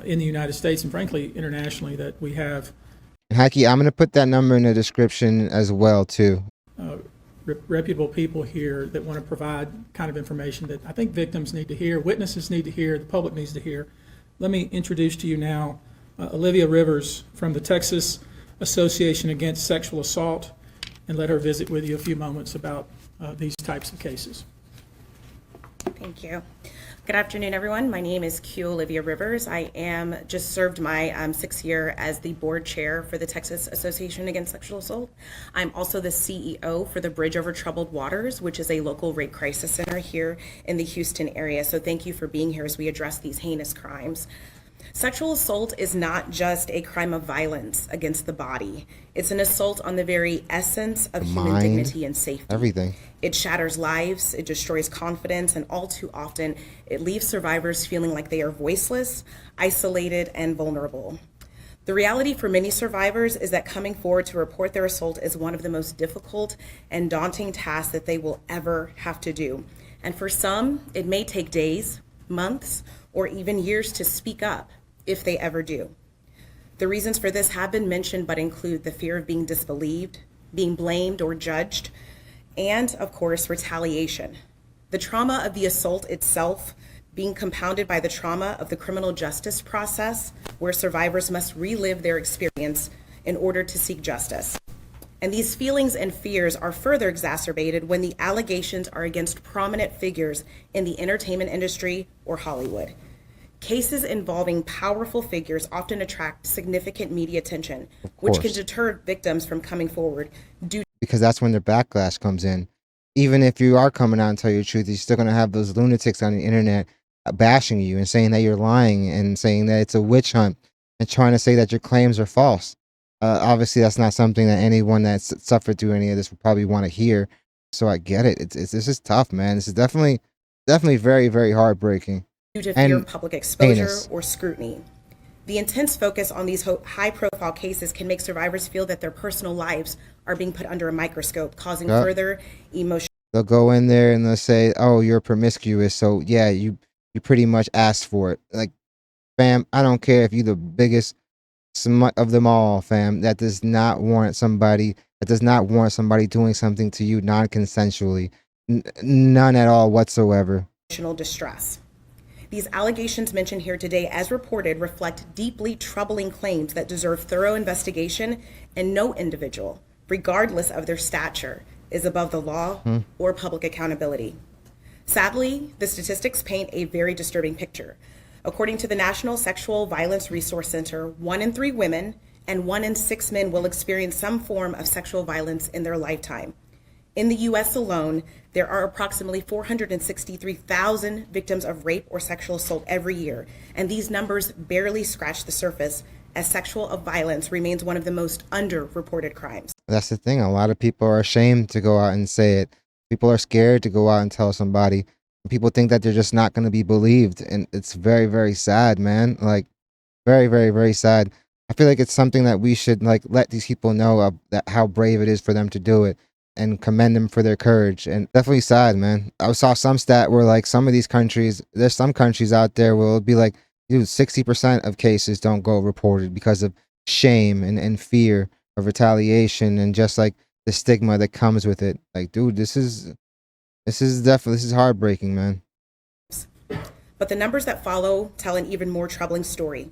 in the United States and frankly internationally, that we have Haki, I'm going to put that number in the description as well, too. reputable people here that want to provide kind of information that I think victims need to hear, witnesses need to hear, the public needs to hear. Let me introduce to you now Olivia Rivers from the Texas Association Against Sexual Assault, and let her visit with you a few moments about these types of cases. Thank you. Good afternoon, everyone. My name is Q Olivia Rivers. I am just served my 6th year as the board chair for the Texas Association Against Sexual Assault. I'm also the CEO for the Bridge Over Troubled Waters, which is a local rape crisis center here in the Houston area. So thank you for being here as we address these heinous crimes. Sexual assault is not just a crime of violence against the body. It's an assault on the very essence of human mind, dignity and safety. everything. It shatters lives, it destroys confidence, and all too often, it leaves survivors feeling like they are voiceless, isolated, and vulnerable. The reality for many survivors is that coming forward to report their assault is one of the most difficult and daunting tasks that they will ever have to do. And for some, it may take days, months, or even years to speak up, if they ever do. The reasons for this have been mentioned, but include the fear of being disbelieved, being blamed or judged, and of course, retaliation. The trauma of the assault itself being compounded by the trauma of the criminal justice process, where survivors must relive their experience in order to seek justice. And these feelings and fears are further exacerbated when the allegations are against prominent figures in the entertainment industry or Hollywood. Cases involving powerful figures often attract significant media attention, which can deter victims from coming forward because that's when their backlash comes in. Even if you are coming out and tell your truth, you're still going to have those lunatics on the internet bashing you and saying that you're lying and saying that it's a witch hunt and trying to say that your claims are false. Obviously, that's not something that anyone that's suffered through any of this would probably want to hear. So I get it. This is tough, man. This is definitely very, very heartbreaking. Due to fear of public exposure heinous. or scrutiny. The intense focus on these high-profile cases can make survivors feel that their personal lives are being put under a microscope, causing further emotional. They'll go in there and they'll say, "Oh, you're promiscuous, so yeah, you pretty much asked for it." Like, fam, I don't care if you're the biggest smut of them all, fam. That does not warrant somebody. That does not warrant somebody doing something to you non-consensually. None at all whatsoever. Emotional distress. These allegations mentioned here today, as reported, reflect deeply troubling claims that deserve thorough investigation, and no individual, regardless of their stature, is above the law or public accountability. Sadly, the statistics paint a very disturbing picture. According to the National Sexual Violence Resource Center, 1 in 3 women and 1 in 6 men will experience some form of sexual violence in their lifetime. In the U.S. alone, there are approximately 463,000 victims of rape or sexual assault every year, and these numbers barely scratch the surface, as sexual violence remains one of the most underreported crimes. That's the thing. A lot of people are ashamed to go out and say it. People are scared to go out and tell somebody. People think that they're just not going to be believed, and it's very, very sad, man. Like, very, very, very sad. I feel like it's something that we should like let these people know of, that how brave it is for them to do it, and commend them for their courage. And definitely sad, man. I saw some stat where like some of these countries, there's some countries out there where it'll be like, dude, 60% of cases don't go reported because of shame and fear of retaliation and just like the stigma that comes with it. Like, dude, this is heartbreaking, man. But the numbers that follow tell an even more troubling story.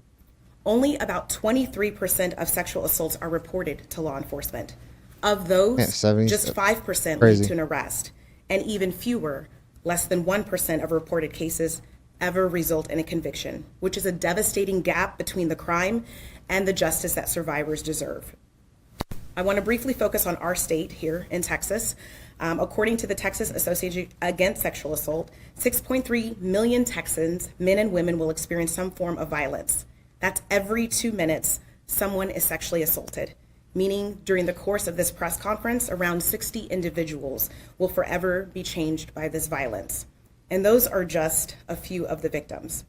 Only about 23% of sexual assaults are reported to law enforcement. Of those, just 5% lead to an arrest, and even fewer, less than 1% of reported cases ever result in a conviction, which is a devastating gap between the crime and the justice that survivors deserve. I want to briefly focus on our state here in Texas. According to the Texas Association Against Sexual Assault, 6.3 million Texans, men and women, will experience some form of violence. That's every 2 minutes someone is sexually assaulted, meaning during the course of this press conference, around 60 individuals will forever be changed by this violence. And those are just a few of the victims.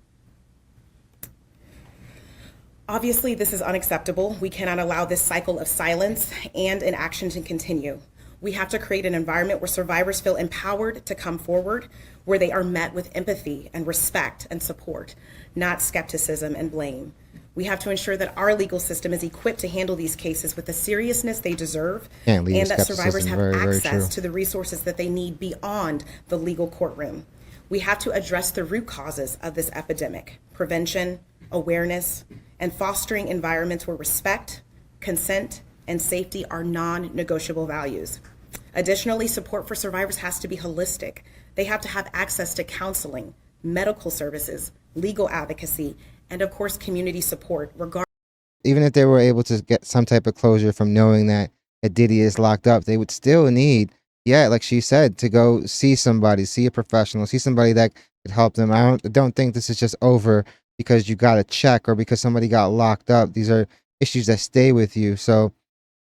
Obviously, this is unacceptable. We cannot allow this cycle of silence and inaction to continue. We have to create an environment where survivors feel empowered to come forward, where they are met with empathy and respect and support, not skepticism and blame. We have to ensure that our legal system is equipped to handle these cases with the seriousness they deserve, and that survivors have access to the resources that they need beyond the legal courtroom. We have to address the root causes of this epidemic: prevention, awareness, and fostering environments where respect, consent, and safety are non-negotiable values. Additionally, support for survivors has to be holistic. They have to have access to counseling, medical services, legal advocacy, and of course, community support. Even if they were able to get some type of closure from knowing that Diddy is locked up, they would still need, like she said, to go see somebody, see a professional, see somebody that could help them. I don't think this is just over because you got a check or because somebody got locked up. These are issues that stay with you. So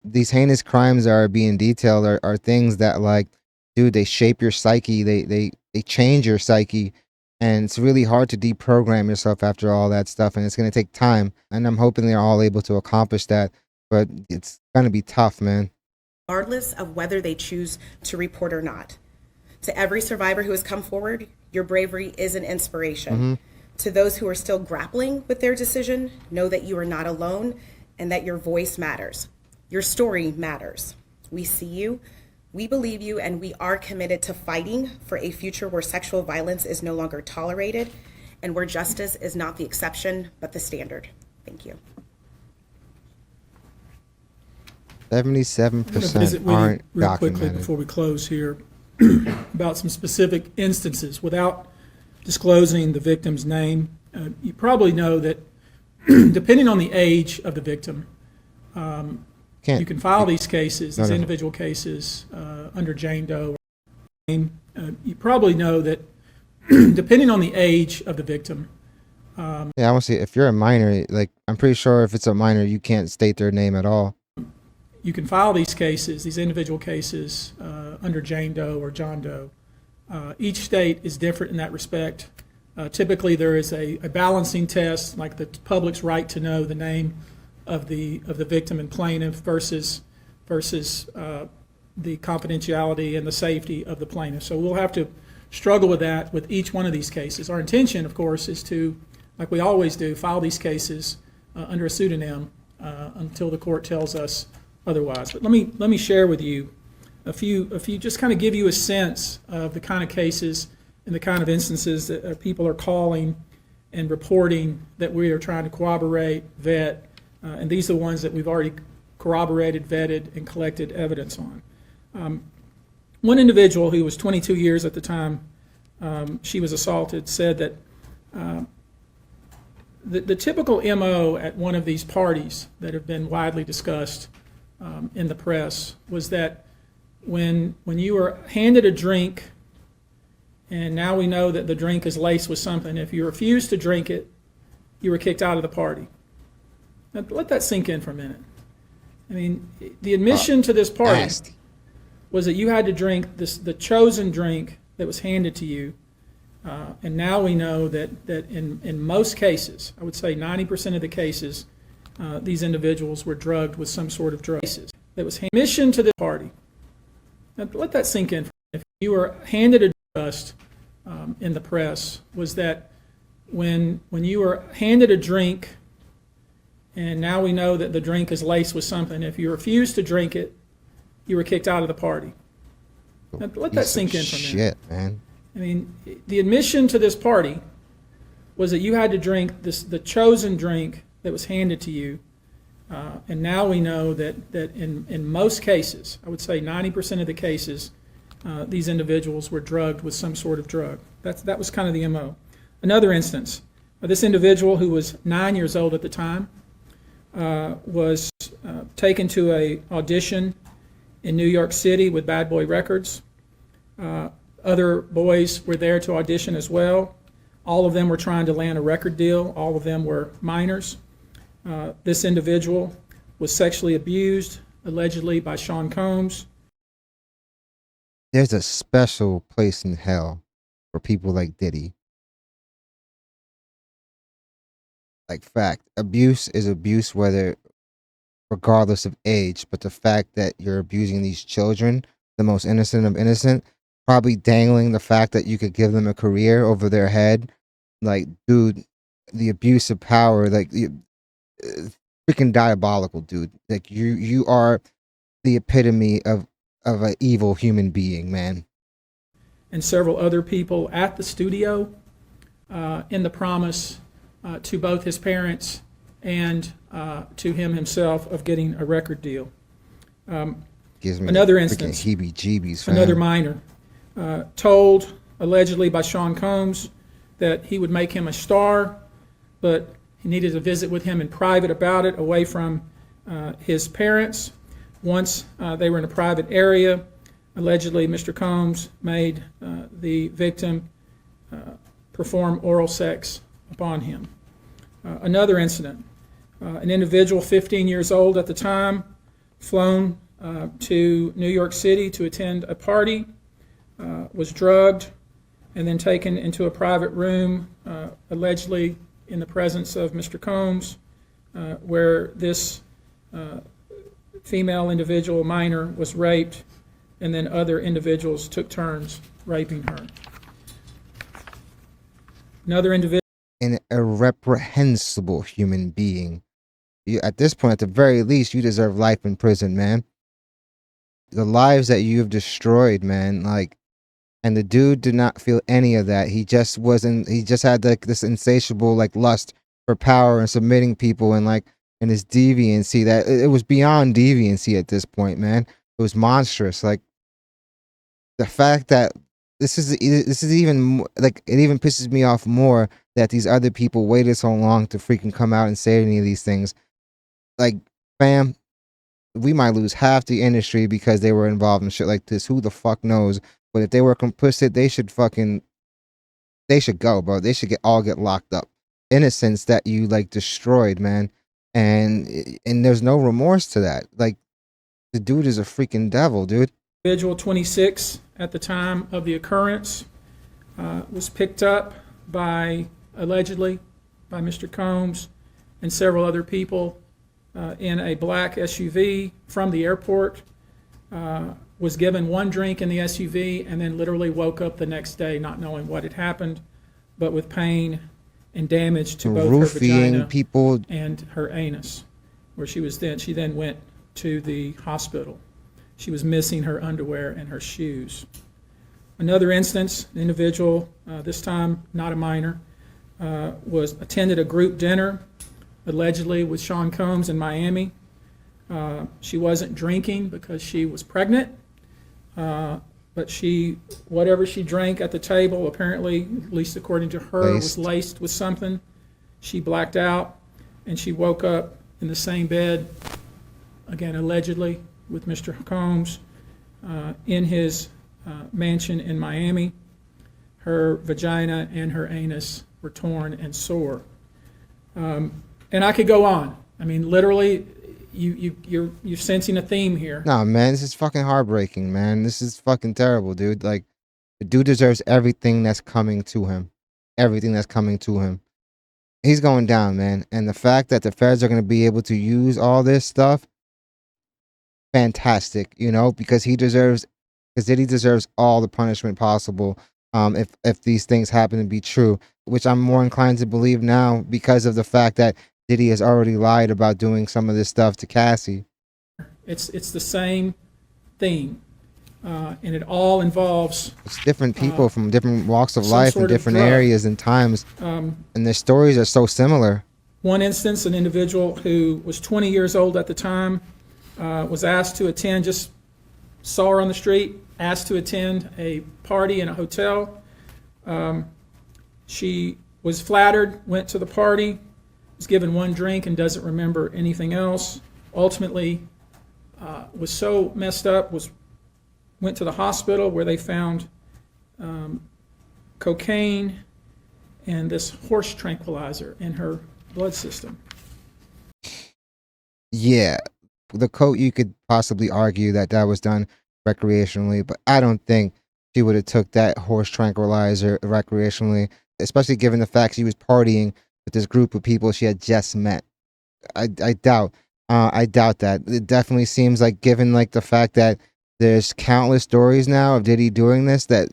these heinous crimes that are being detailed are things that, like, dude, they shape your psyche. They change your psyche. And it's really hard to deprogram yourself after all that stuff. And it's going to take time. And I'm hoping they're all able to accomplish that. But it's going to be tough, man. Regardless of whether they choose to report or not. To every survivor who has come forward, your bravery is an inspiration. To those who are still grappling with their decision, know that you are not alone and that your voice matters. Your story matters. We see you, we believe you, and we are committed to fighting for a future where sexual violence is no longer tolerated and where justice is not the exception, but the standard. Thank you. 77% I'm going to visit with you aren't real quickly documented. before we close here about some specific instances without disclosing the victim's name. You probably know that depending on the age of the victim, you can file these cases, these individual cases, under Jane Doe. You probably know that depending on the age of the victim, Yeah, I want to see if you're a minor. Like, I'm pretty sure if it's a minor, you can't state their name at all. you can file these cases, these individual cases, under Jane Doe or John Doe. Each state is different in that respect. Typically, there is a balancing test, like the public's right to know the name of the victim and plaintiff versus the confidentiality and the safety of the plaintiff. So we'll have to struggle with that with each one of these cases. Our intention, of course, is to, like we always do, file these cases under a pseudonym until the court tells us otherwise. But let me share with you a few, just kind of give you a sense of the kind of cases and the kind of instances that people are calling and reporting that we are trying to corroborate, vet, and these are the ones that we've already corroborated, vetted, and collected evidence on. One individual who was 22 years at the time she was assaulted said that the typical MO at one of these parties that have been widely discussed in the press was that when you were handed a drink, and now we know that the drink is laced with something, if you refused to drink it, you were kicked out of the party. Now, let that sink in for a minute. I mean, the admission to this party Nasty. was that you had to drink the chosen drink that was handed to you. And now we know that in most cases, I would say 90% of the cases, these individuals were drugged with some sort of drug. That was admission to the party. Now, let that sink in. If you were handed a trust in the press was that when you were handed a drink, and now we know that the drink is laced with something, if you refused to drink it, you were kicked out of the party. Now, let that sink in for a minute. Shit, man. I mean, the admission to this party was that you had to drink the chosen drink that was handed to you. And now we know that in most cases, I would say 90% of the cases, these individuals were drugged with some sort of drug. That was kind of the MO. Another instance, this individual who was 9 years old at the time was taken to an audition in New York City with Bad Boy Records. Other boys were there to audition as well. All of them were trying to land a record deal. All of them were minors. This individual was sexually abused, allegedly by Sean Combs. There's a special place in hell for people like Diddy. Like, fact, abuse is abuse, regardless of age. But the fact that you're abusing these children, the most innocent of innocent, probably dangling the fact that you could give them a career over their head, like, dude, the abuse of power, like, freaking diabolical, dude. Like, you are the epitome of an evil human being, man. And several other people at the studio in the promise to both his parents and to him himself of getting a record deal. Gives me Another the freaking instance, heebie-jeebies, fam. another minor, told allegedly by Sean Combs that he would make him a star, but he needed to visit with him in private about it, away from his parents. Once they were in a private area, allegedly Mr. Combs made the victim perform oral sex upon him. Another incident, an individual 15 years old at the time, flown to New York City to attend a party, was drugged, and then taken into a private room, allegedly in the presence of Mr. Combs, where this female individual, minor, was raped, and then other individuals took turns raping her. Another individual. An irreprehensible human being. At this point, at the very least, you deserve life in prison, man. The lives that you have destroyed, man, like, and the dude did not feel any of that. He just wasn't, he just had like this insatiable like lust for power and submitting people, and like and his deviancy, that it was beyond deviancy at this point, man. It was monstrous. Like, the fact that this is even like, it even pisses me off more that these other people waited so long to freaking come out and say any of these things. Like, fam, we might lose half the industry because they were involved in shit like this. Who the fuck knows? But if they were complicit, they should go, bro. They should get locked up. Innocence that you like destroyed, man. And there's no remorse to that. Like, the dude is a freaking devil, dude. Individual 26 at the time of the occurrence was picked up allegedly by Mr. Combs and several other people in a black SUV from the airport, was given one drink in the SUV, and then literally woke up the next day not knowing what had happened, but with pain and damage to both her vagina people and her anus, where she then went to the hospital. She was missing her underwear and her shoes. Another instance, an individual, this time not a minor, attended a group dinner, allegedly with Sean Combs in Miami. She wasn't drinking because she was pregnant, but whatever she drank at the table, apparently, at least according to her, was laced with something. She blacked out, and she woke up in the same bed, again, allegedly, with Mr. Combs in his mansion in Miami. Her vagina and her anus were torn and sore. And I could go on. I mean, literally, you're sensing a theme here. Nah, man, this is fucking heartbreaking, man. This is fucking terrible, dude. Like, the dude deserves everything that's coming to him. Everything that's coming to him. He's going down, man. And the fact that the feds are going to be able to use all this stuff, fantastic, you know, because Diddy deserves all the punishment possible. If these things happen to be true, which I'm more inclined to believe now because of the fact that Diddy has already lied about doing some of this stuff to Cassie. It's the same theme, and it all involves. It's different people from different walks of life and different drug. areas and times, and their stories are so similar. One instance, an individual who was 20 years old at the time was asked to attend, just saw her on the street, asked to attend a party in a hotel. She was flattered, went to the party, was given one drink and doesn't remember anything else. Ultimately, was so messed up, went to the hospital where they found cocaine and this horse tranquilizer in her blood system. Yeah, the coat, you could possibly argue that was done recreationally, but I don't think she would have took that horse tranquilizer recreationally, especially given the fact she was partying with this group of people she had just met. I doubt that. It definitely seems like, given like the fact that there's countless stories now of Diddy doing this, that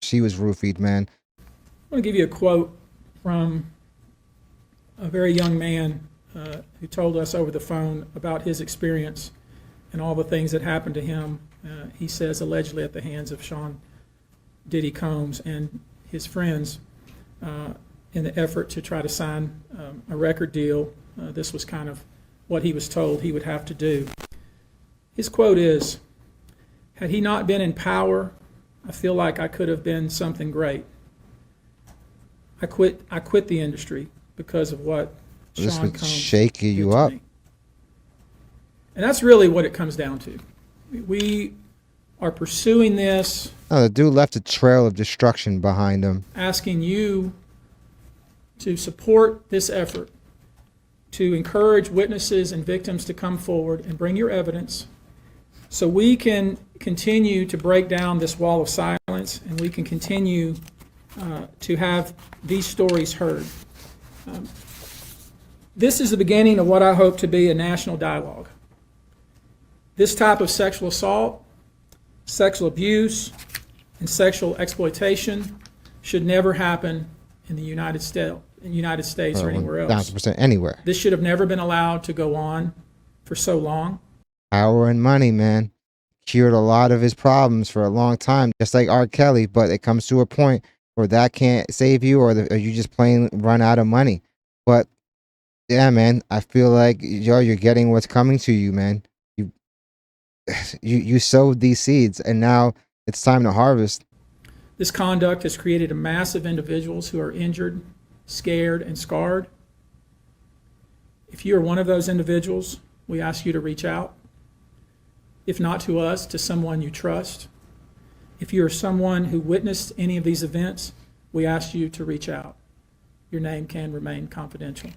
she was roofied, man. I want to give you a quote from a very young man who told us over the phone about his experience and all the things that happened to him. He says, allegedly at the hands of Sean Diddy Combs and his friends, in the effort to try to sign a record deal. This was kind of what he was told he would have to do. His quote is, "Had he not been in power, I feel like I could have been something great. I quit the industry because of what This Sean would Combs shake did you to up. me." And that's really what it comes down to. We are pursuing this, No, the dude left a trail of destruction behind him. asking you to support this effort, to encourage witnesses and victims to come forward and bring your evidence so we can continue to break down this wall of silence and we can continue to have these stories heard. This is the beginning of what I hope to be a national dialogue. This type of sexual assault, sexual abuse, and sexual exploitation should never happen in the United States or anywhere else. 1,000% anywhere. This should have never been allowed to go on for so long. Power and money, man. Cured a lot of his problems for a long time, just like R. Kelly, but it comes to a point where that can't save you, or you just plain run out of money. But Yeah, man. I feel like you're getting what's coming to you, man. You you sowed these seeds, and now it's time to harvest. This conduct has created a mass of individuals who are injured, scared, and scarred. If you are one of those individuals, we ask you to reach out. If not to us, to someone you trust. If you are someone who witnessed any of these events, we ask you to reach out. Your name can remain confidential.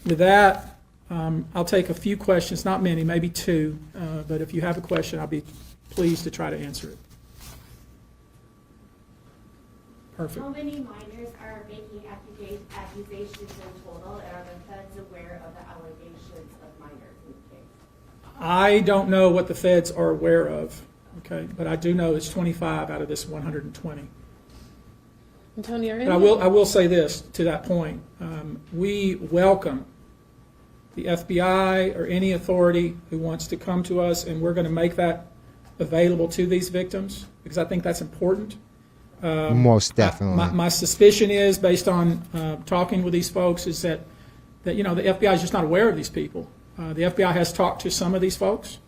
With that, I'll take a few questions, not many, maybe two, but if you have a question, I'll be pleased to try to answer it. Perfect. How many minors are making accusations in total, and are the feds aware of the allegations of minors in the case? I don't know what the feds are aware of, okay, but I do know it's 25 out of this 120. And Tony, are But I will say this to that point. We welcome the FBI or any authority who wants to come to us, and we're going to make that available to these victims because I think that's important. Most definitely. My suspicion is, based on talking with these folks, is that the FBI is just not aware of these people. The FBI has talked to some of these folks,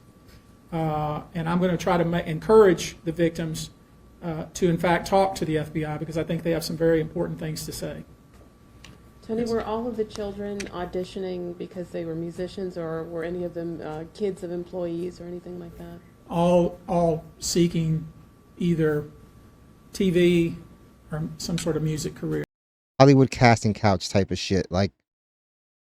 and I'm going to try to encourage the victims to, in fact, talk to the FBI because I think they have some very important things to say. Tony, were all of the children auditioning because they were musicians, or were any of them kids of employees or anything like that? All seeking either TV or some sort of music career. Hollywood casting couch type of shit, like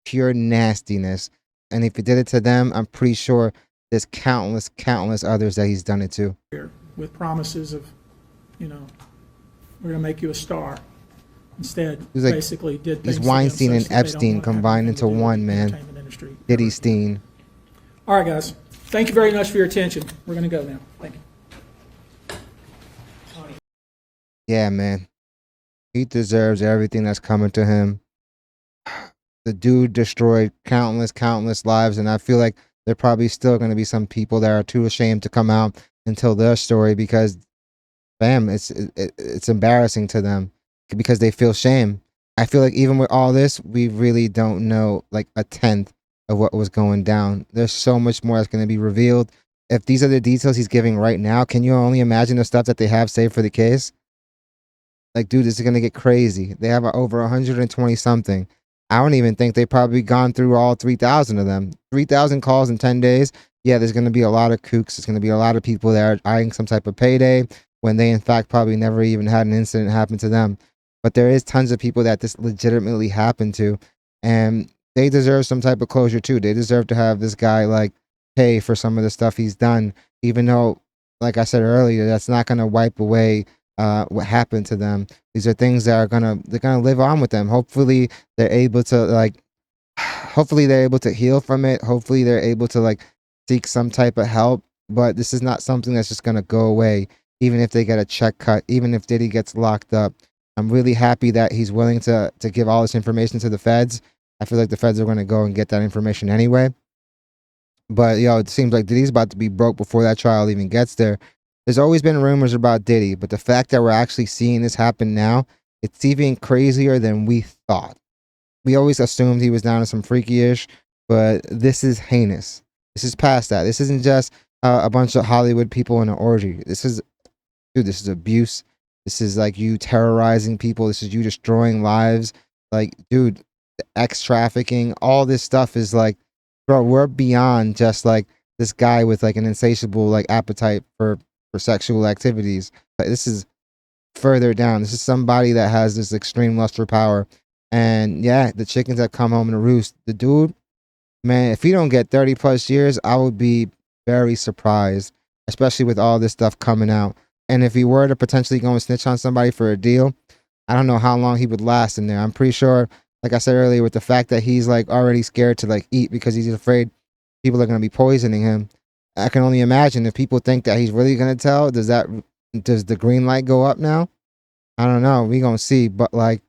pure nastiness. And if he did it to them, I'm pretty sure there's countless others that he's done it to. With promises of, we're going to make you a star. Instead, He's like- basically did He's things Weinstein and against us that they don't Epstein want to have combined anything to into do with one, the man. entertainment industry. Diddy Steen. All right, guys. Thank you very much for your attention. We're going to go now. Thank you. Yeah, man. He deserves everything that's coming to him. The dude destroyed countless lives, and I feel like there probably still going to be some people that are too ashamed to come out and tell their story because, bam, it's embarrassing to them because they feel shame. I feel like even with all this, we really don't know like a tenth of what was going down. There's so much more that's going to be revealed. If these are the details he's giving right now, can you only imagine the stuff that they have saved for the case? Like, dude, this is going to get crazy. They have over 120 something. I don't even think they've probably gone through all 3,000 of them. 3,000 calls in 10 days. Yeah, there's going to be a lot of kooks. There's going to be a lot of people that are eyeing some type of payday when they, in fact, probably never even had an incident happen to them. But there is tons of people that this legitimately happened to. And they deserve some type of closure, too. They deserve to have this guy, like, pay for some of the stuff he's done. Even though, like I said earlier, that's not going to wipe away what happened to them. These are things that they're gonna live on with them. Hopefully they're able to heal from it. Hopefully they're able to like seek some type of help. But this is not something that's just gonna go away, even if they get a check cut, even if Diddy gets locked up. I'm really happy that he's willing to give all this information to the feds. I feel like the feds are gonna go and get that information anyway. But it seems like Diddy's about to be broke before that trial even gets there. There's always been rumors about Diddy, but the fact that we're actually seeing this happen now, it's even crazier than we thought. We always assumed he was down to some freaky-ish, but this is heinous. This is past that. This isn't just a bunch of Hollywood people in an orgy. This is abuse. This is like you terrorizing people. This is you destroying lives. Like, dude, X trafficking, all this stuff is like, bro, we're beyond just like this guy with like an insatiable like appetite for sexual activities. This is further down. This is somebody that has this extreme lust for power. And yeah, the chickens that come home to roost. The dude, man, if he don't get 30 plus years, I would be very surprised, especially with all this stuff coming out. And if he were to potentially go and snitch on somebody for a deal, I don't know how long he would last in there. I'm pretty sure, like I said earlier, with the fact that he's like already scared to like eat because he's afraid people are going to be poisoning him. I can only imagine if people think that he's really going to tell, does the green light go up now? I don't know. We going to see. But like,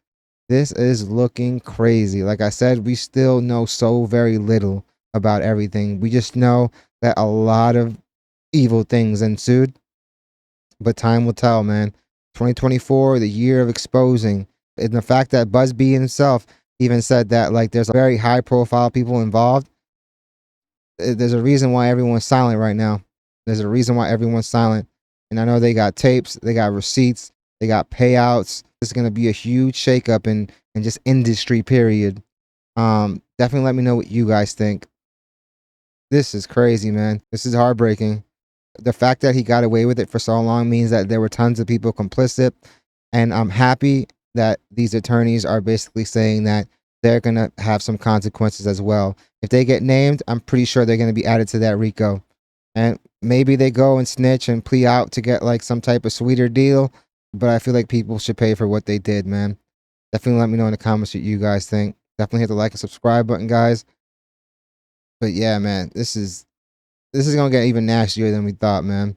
this is looking crazy. Like I said, we still know so very little about everything. We just know that a lot of evil things ensued. But time will tell, man. 2024, the year of exposing. And the fact that Buzz B himself even said that like there's very high profile people involved. There's a reason why everyone's silent right now. There's a reason why everyone's silent. And I know they got tapes, they got receipts, they got payouts. It's gonna be a huge shakeup in just industry, period. Definitely let me know what you guys think. This is crazy, man. This is heartbreaking. The fact that he got away with it for so long means that there were tons of people complicit. And I'm happy that these attorneys are basically saying that they're going to have some consequences as well. If they get named, I'm pretty sure they're going to be added to that RICO. And maybe they go and snitch and plea out to get like some type of sweeter deal. But I feel like people should pay for what they did, man. Definitely let me know in the comments what you guys think. Definitely hit the like and subscribe button, guys. But yeah, man, this is gonna get even nastier than we thought, man.